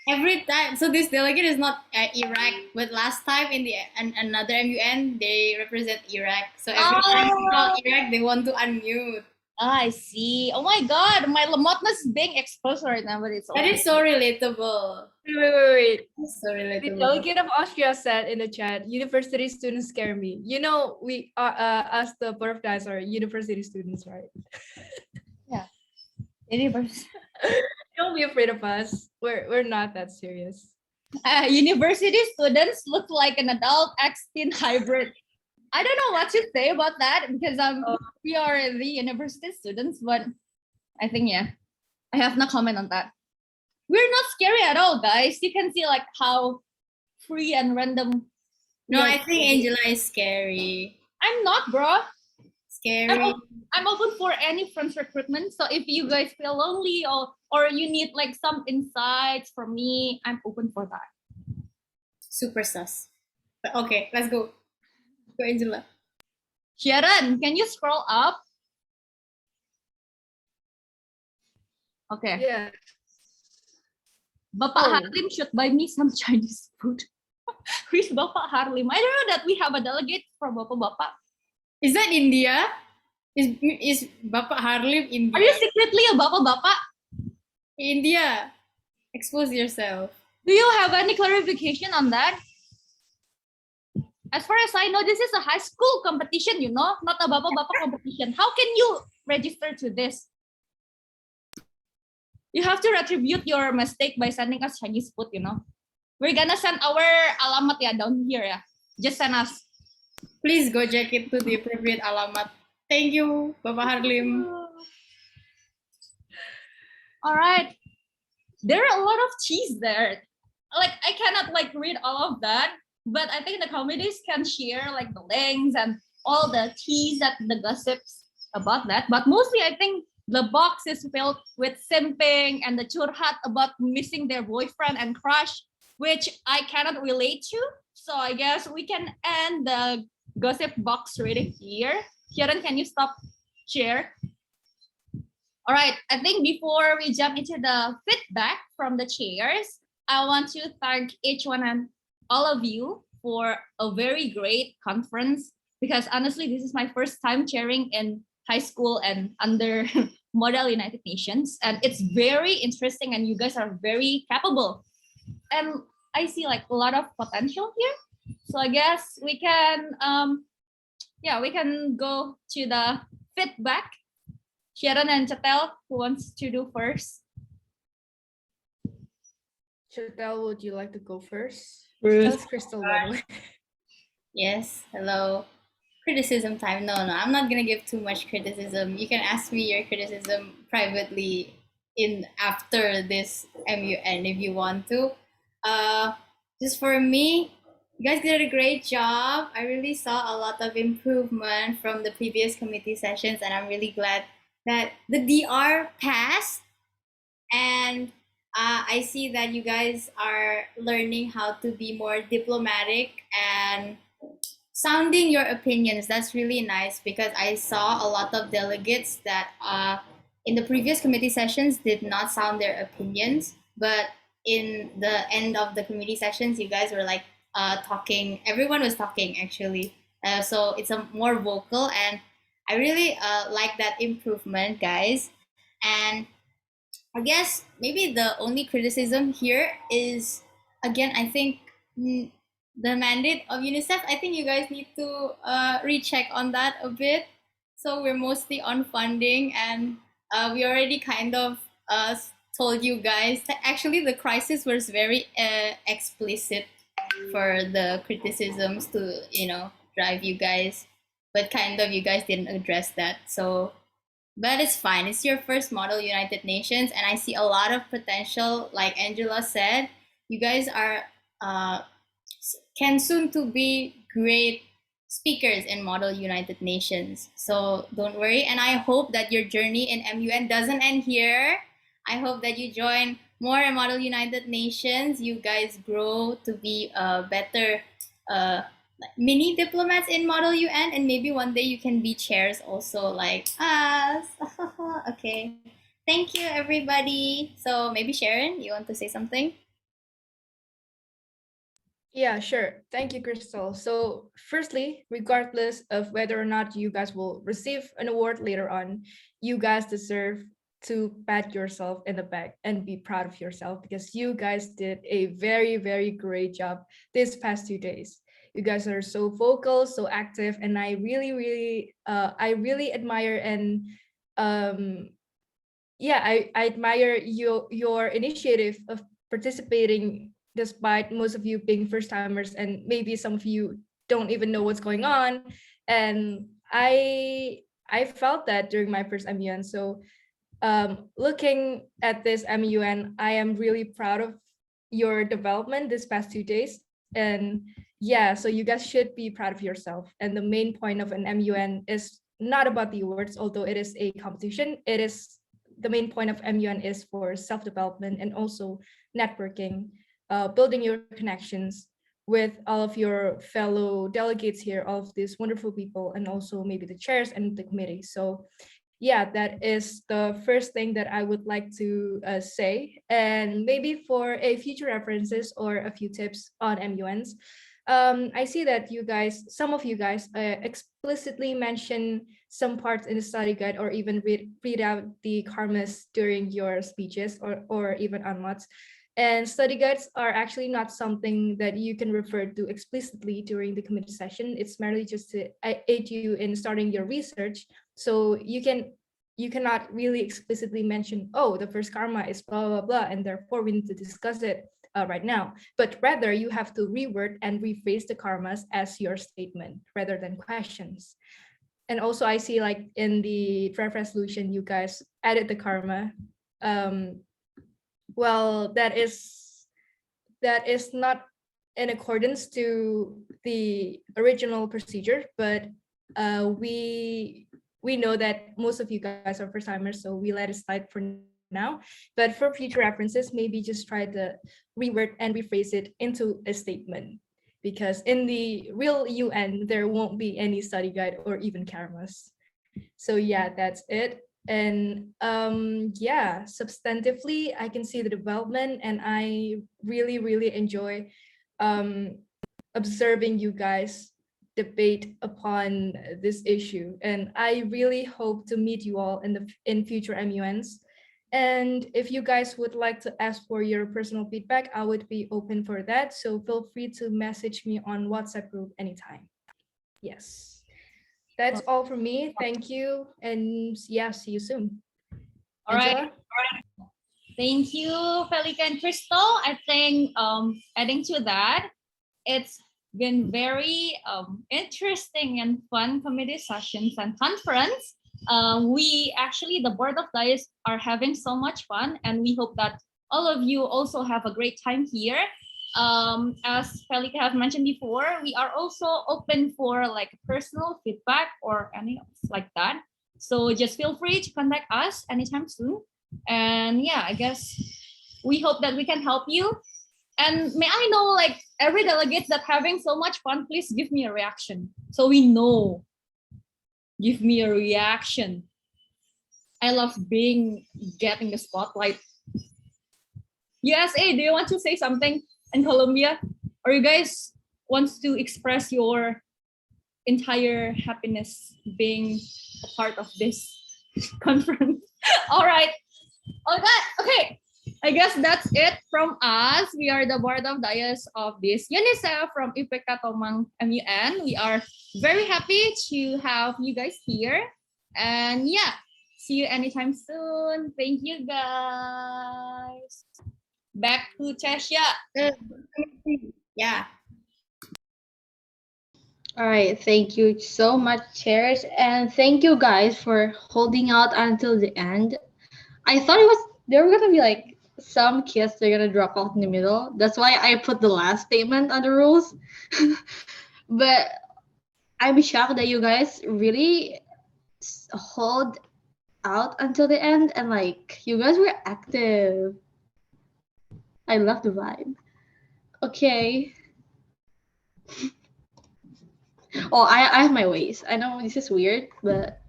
Every time, so this delegate is not Iraq, but last time in the another MUN, they represent Iraq. So every time you call Iraq, they want to unmute. I see. Oh my God, my lemotness is being exposed right now, but it's That is so relatable. Wait. It's so relatable. The delegate of Austria said in the chat, university students scare me. You know, we as the both guys are university students, right? Yeah. University. Don't be afraid of us. We're not that serious. University students look like an adult ex-teen hybrid. I don't know what to say about that because we are the university students, but I think I have no comment on that. We're not scary at all, guys. You can see like how free and random. No, I think Angela is scary. I'm not, bro. Scary. I'm open for any friends recruitment. So if you guys feel lonely or you need like some insights from me, I'm open for that. Super sus. But okay, let's go. Go, Angela. Sharon, can you scroll up? Okay. Yeah. Bapak Harlim should buy me some Chinese food. Who's Bapak Harlim? I don't know that we have a delegate from Bapak. Is that India? Is Bapak Harlim India? Are you secretly a Bapak? India. Expose yourself. Do you have any clarification on that? As far as I know, this is a high school competition, you know, not a Bapak competition. How can you register to this? You have to retribute your mistake by sending us Chinese food, you know. We're gonna send our alamat down here, Just send us. Please go check it to the appropriate alamat. Thank you, Bapak Harlim. All right. There are a lot of cheese there. Like, I cannot like read all of that, but I think the committees can share like the links and all the teas that the gossips about that. But mostly I think the box is filled with simping and the churhat about missing their boyfriend and crush, which I cannot relate to. So I guess we can end the gossip box right here. Sharon, can you stop share? All right, I think before we jump into the feedback from the chairs, I want to thank each one and all of you for a very great conference, because honestly, this is my first time chairing in high school and under Model United Nations. And it's very interesting and you guys are very capable. And I see like a lot of potential here. So I guess we can, we can go to the feedback. Sharon and Chatel, who wants to do first? Chatel, would you like to go first? Ruth. That's Crystal, by the way. Yes, hello. Criticism time. No, I'm not gonna give too much criticism. You can ask me your criticism privately in after this MUN if you want to. Just for me, you guys did a great job. I really saw a lot of improvement from the previous committee sessions, and I'm really glad that the DR passed. And I see that you guys are learning how to be more diplomatic and sounding your opinions. That's really nice, because I saw a lot of delegates that in the previous committee sessions did not sound their opinions, but in the end of the committee sessions, you guys were like talking. Everyone was talking actually, so it's a more vocal, and I really like that improvement, guys. And I guess maybe the only criticism here is, again, I think the mandate of UNICEF, I think you guys need to recheck on that a bit. So we're mostly on funding, and we already kind of told you guys that actually the crisis was very explicit for the criticisms to, drive you guys, but kind of you guys didn't address that. So but it's fine. It's your first Model United Nations, and I see a lot of potential. Like Angela said, you guys are can soon to be great speakers in Model United Nations. So don't worry, and I hope that your journey in MUN doesn't end here. I hope that you join more Model United Nations. You guys grow to be a better mini diplomats in Model UN, and maybe one day you can be chairs also like us. Okay, thank you everybody. So maybe Sharon, you want to say something? Yeah, sure. Thank you, Crystal. So firstly, regardless of whether or not you guys will receive an award later on, you guys deserve to pat yourself in the back and be proud of yourself, because you guys did a very, very great job this past 2 days. You guys are so vocal, so active, and I really admire and I admire your initiative of participating, despite most of you being first timers and maybe some of you don't even know what's going on. And I felt that during my first MUN. So looking at this MUN, I am really proud of your development this past 2 days. And yeah, so you guys should be proud of yourself. And the main point of an MUN is not about the awards, although it is a competition. It is the main point of MUN is for self-development and also networking, building your connections with all of your fellow delegates here, all of these wonderful people, and also maybe the chairs and the committee. So yeah, that is the first thing that I would like to say. And maybe for a future references or a few tips on MUNs, I see that you guys, some of you guys explicitly mention some parts in the study guide, or even read out the karmas during your speeches, or even unlots. And study guides are actually not something that you can refer to explicitly during the committee session. It's merely just to aid you in starting your research. So you cannot really explicitly mention, oh, the first karma is blah, blah, blah, and therefore we need to discuss it right now. But rather you have to reword and rephrase the karmas as your statement rather than questions. And also I see like in the draft resolution, you guys added the karma. Well, that is not in accordance to the original procedure, but we know that most of you guys are first timers, so we let it slide for now. But for future references, maybe just try to reword and rephrase it into a statement. because in the real UN, there won't be any study guide or even cameras. So yeah, that's it. And yeah, substantively, I can see the development, and I really enjoy um, observing you guys debate upon this issue. And I really hope to meet you all in future MUNs. And if you guys would like to ask for your personal feedback, I would be open for that. So feel free to message me on WhatsApp group anytime. Yes, that's all for me. Thank you. And yeah, see you soon. All right. Angela? Thank you, Felica and Crystal. I think adding to that, it's been very interesting and fun committee sessions and conference. We actually, the board of Dias are having so much fun, and we hope that all of you also have a great time here. As Felica have mentioned before, we are also open for like personal feedback or any like that. So just feel free to contact us anytime soon. And yeah, I guess we hope that we can help you. And may I know, like, every delegate that having so much fun, please give me a reaction so we know. Give me a reaction. I love getting the spotlight. USA, do you want to say something in Colombia? Or you guys wants to express your entire happiness being a part of this conference? All right. Okay. I guess that's it from us. We are the board of Dias of this UNICEF from Ipeka Tomang MUN. We are very happy to have you guys here. And yeah, see you anytime soon. Thank you guys. Back to Cheshia. Yeah. All right, thank you so much, chairs, and thank you guys for holding out until the end. I thought there were gonna be like some kids they're gonna drop off in the middle. That's why I put the last statement on the rules. But I'm shocked that you guys really hold out until the end, and like you guys were active. I love the vibe. Okay. Oh, I have my ways. I know this is weird, but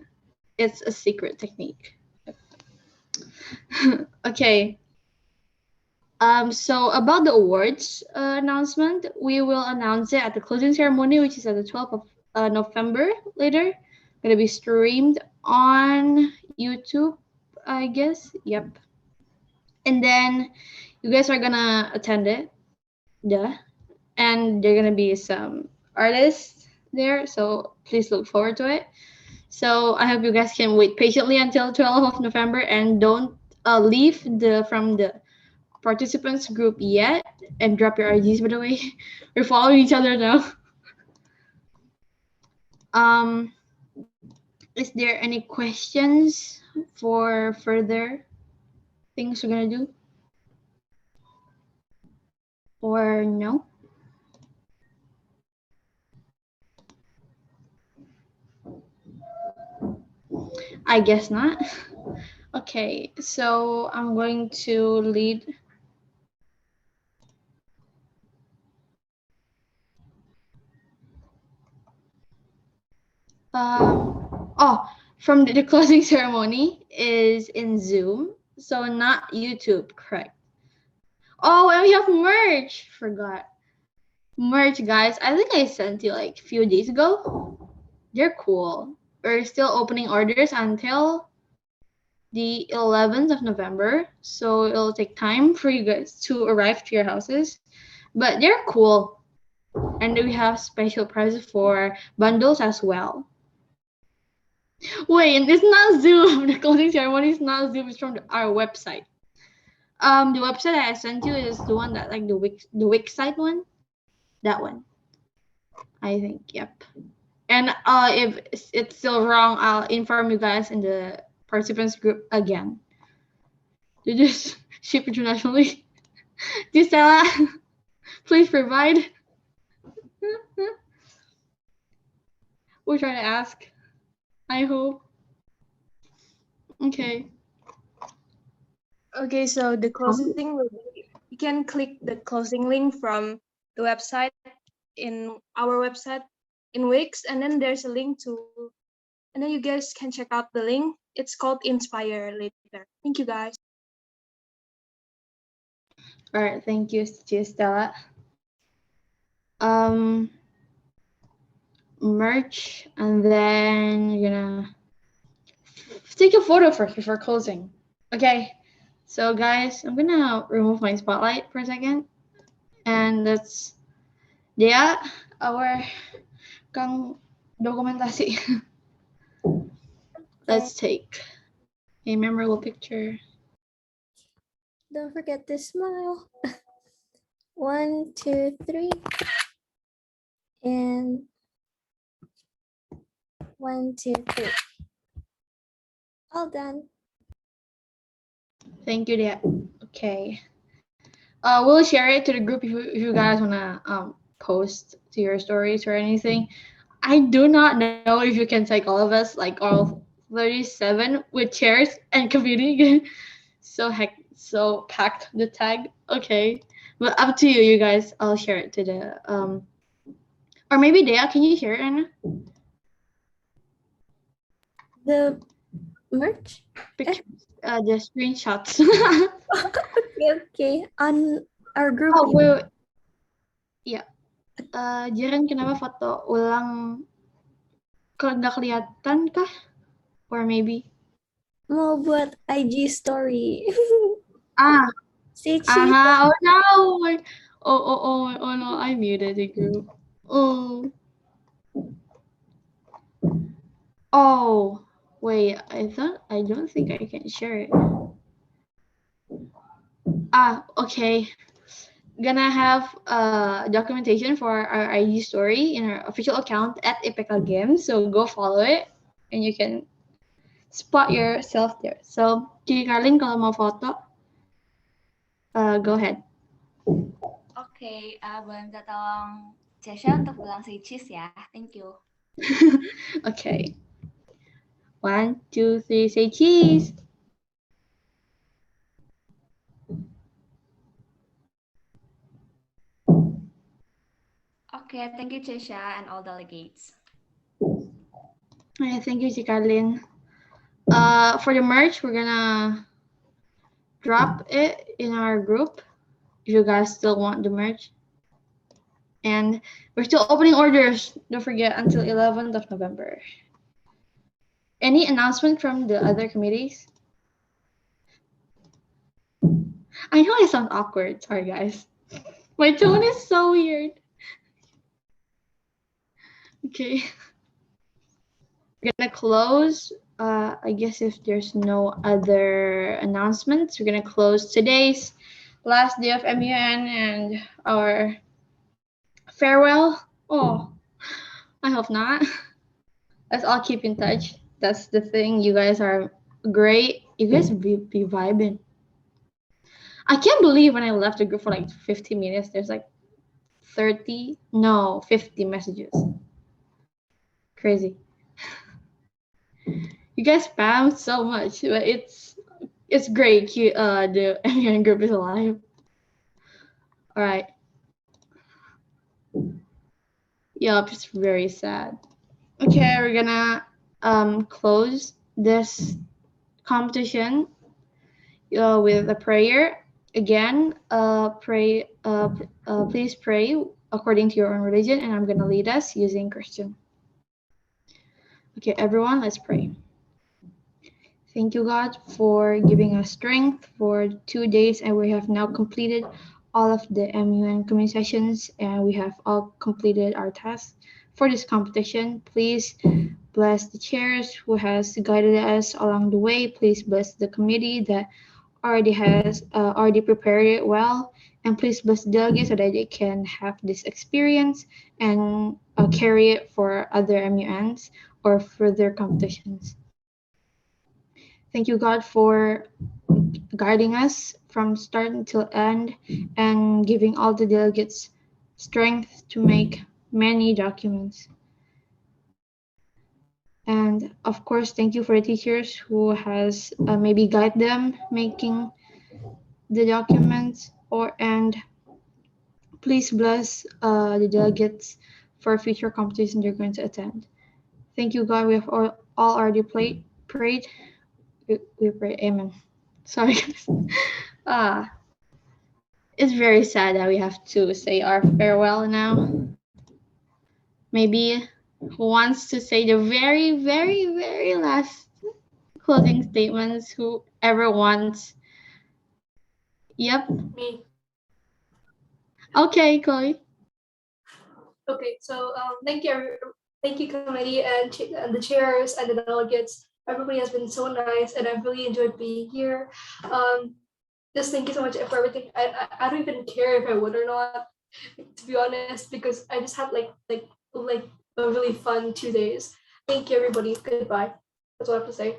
it's a secret technique. Okay. So about the awards announcement, we will announce it at the closing ceremony, which is at the 12th of November later. Gonna be streamed on YouTube, I guess. Yep. And then you guys are gonna attend it. Yeah. And there are gonna be some artists there, so please look forward to it. So I hope you guys can wait patiently until 12th of November and don't leave from the participants group yet, and drop your IDs, by the way. We're following each other now. Is there any questions for further things we're gonna do? Or no? I guess not. Okay, so I'm going to lead. From the closing ceremony is in Zoom, so not YouTube, correct? Oh, and we have merch. Forgot. Merch, guys. I think I sent you like a few days ago. They're cool. We're still opening orders until the 11th of November, so it'll take time for you guys to arrive to your houses. But they're cool. And we have special prices for bundles as well. Wait, it's not Zoom. The closing ceremony is not Zoom. It's from our website. The website I sent you is the one that like the Wix site one. That one. I think. Yep. And if it's still wrong, I'll inform you guys in the participants group again. You just ship internationally. Gisela, please provide. We're trying to ask. I hope. Okay. Okay, so the closing will be, you can click the closing link from the website in our website in Wix, and then there's a link to, and then you guys can check out the link. It's called Inspire later. Thank you guys. All right, thank you, Stella. Merch, and then you're gonna take a photo first before closing. Okay, so guys, I'm gonna remove my spotlight for a second, and that's our kang dokumentasi. Let's take a memorable picture. Don't forget to smile. 1, 2, 3. And 1, 2, 3. All done. Thank you, Dia. Okay. We'll share it to the group if you guys wanna post to your stories or anything. I do not know if you can take all of us, like all 37 with chairs and computing. So packed the tag. Okay. But up to you, you guys. I'll share it to the or maybe Dea, can you share it, Anna? The merch? Pictures. The screenshots. Okay. On our group. Oh, wait. Ya. Jiren, kenapa foto ulang nggak kelihatan kah? Or maybe? Mau buat IG story. Si Oh no! Oh no! I muted the group. Oh, wait. I don't think I can share it. Okay. Gonna have documentation for our IG story in our official account at Ipeka Games. So go follow it, and you can spot yourself there. So, Kiki Carlin, kalau mau foto, go ahead. Oke, boleh minta tolong Cesha untuk bilang say cheese ya. Thank you. Okay. 1, 2, 3, say cheese. Okay, thank you Cesha and all delegates. Okay, thank you, Carlin. For the merch, we're gonna drop it in our group if you guys still want the merch. And we're still opening orders. Don't forget until 11th of November. Any announcement from the other committees? I know I sound awkward. Sorry, guys. My tone is so weird. Okay. We're gonna close. I guess if there's no other announcements, we're gonna close today's last day of MUN and our farewell. Oh, I hope not. Let's all keep in touch. That's the thing. You guys are great. You guys be vibing. I can't believe when I left the group for like 50 minutes, there's like 50 messages. Crazy. You guys spam so much, but it's great. The MUN group is alive. All right. Yup, it's very sad. Okay, we're gonna close this competition with a prayer. Again, please pray according to your own religion, and I'm gonna lead us using Christian. Okay, everyone, let's pray. Thank you, God, for giving us strength for 2 days, and we have now completed all of the MUN community sessions, and we have all completed our tasks for this competition. Please bless the chairs who has guided us along the way. Please bless the committee that already prepared it well, and please bless the delegates so that they can have this experience and carry it for other MUNs or further competitions. Thank you, God, for guiding us from start until end and giving all the delegates strength to make many documents. And of course, thank you for the teachers who has maybe guide them making the documents, and please bless the delegates for future competitions they're going to attend. Thank you, God. We have all already prayed. We pray. Amen. Sorry, guys. It's very sad that we have to say our farewell now. Maybe who wants to say the very, very, very last closing statements? Whoever wants. Yep. Me. Okay, Chloe. Okay, so thank you, committee and the chairs and the delegates. Everybody has been so nice, and I've really enjoyed being here. Just thank you so much for everything. I don't even care if I would or not, to be honest, because I just had like a really fun 2 days. Thank you, everybody. Goodbye. That's all I have to say.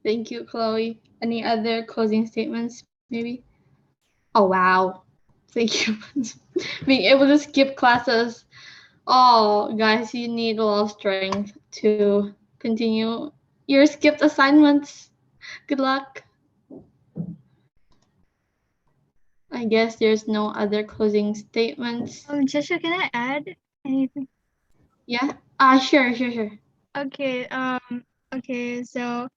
Thank you, Chloe. Any other closing statements, maybe? Oh, wow. Thank you. Being able to skip classes. Oh, guys, you need a lot of strength to continue your skipped assignments. Good luck. I guess there's no other closing statements. Jessica, can I add anything? Yeah? Sure. Okay, okay, so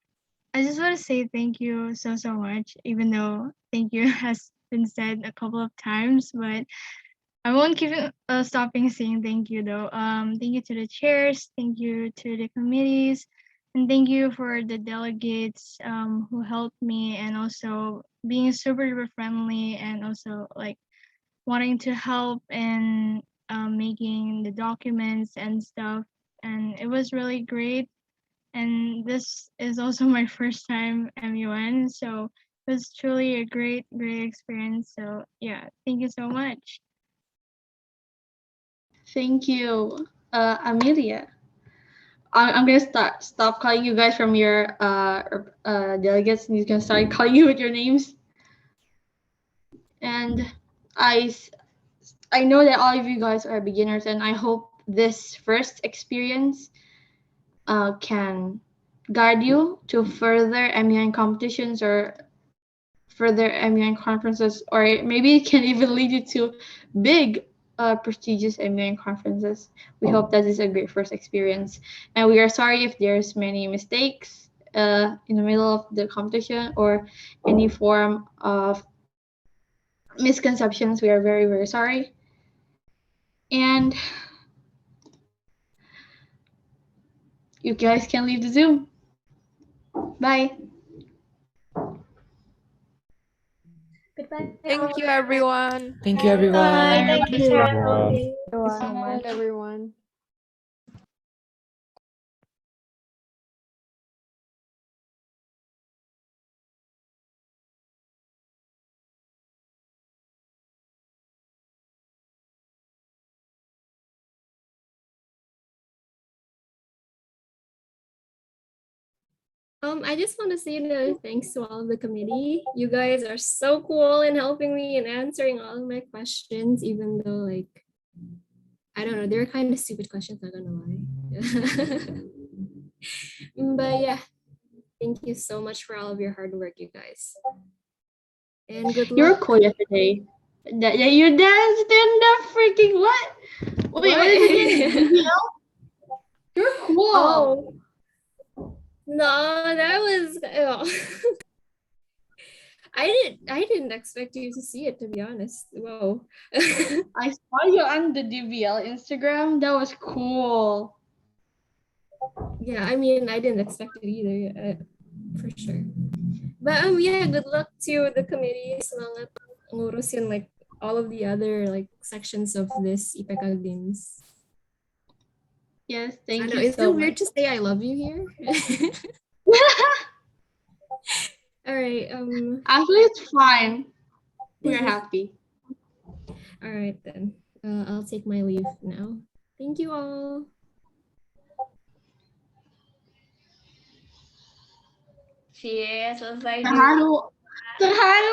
I just want to say thank you so much, even though thank you has been said a couple of times, but I won't keep stopping saying thank you though. Thank you to the chairs, thank you to the committees, and thank you for the delegates who helped me, and also being super friendly, and also like wanting to help in making the documents and stuff. And it was really great. And this is also my first time MUN, so it was truly a great experience. So yeah, thank you so much. Thank you, Amelia. I'm gonna stop calling you guys from your delegates, and he's gonna start calling you with your names. And I know that all of you guys are beginners, and I hope this first experience can guide you to further MUN competitions or further MUN conferences, or maybe it can even lead you to big prestigious MUN conferences. We hope that this is a great first experience, and we are sorry if there's many mistakes in the middle of the competition or any form of misconceptions. We are very, very sorry. And you guys can leave the Zoom. Bye. Goodbye. Thank you, everyone. Thank you, everyone. Thank you, Thank you Cheryl. so much, everyone. I just want to say thanks to all of the committee. You guys are so cool in helping me and answering all of my questions, even though like I don't know, they're kind of stupid questions, not gonna lie. But yeah, thank you so much for all of your hard work, you guys. And good luck. You were cool yesterday. That you danced in the freaking what? Wait, what is it again? You're cool. Oh. No, that was I didn't expect you to see it, to be honest. Whoa. I saw you on the DVL Instagram. That was cool. Yeah, I mean, I didn't expect it either, for sure. But yeah, good luck to the committee. Semangat ngurusin like all of the other like sections of this Ipeka games. Yes, thank I know, you is so it weird much. to say I love you here? All right. Actually, it's fine. We're happy. All right then. I'll take my leave now. Thank you all. Cie, selesai juga. Terharu. Terharu.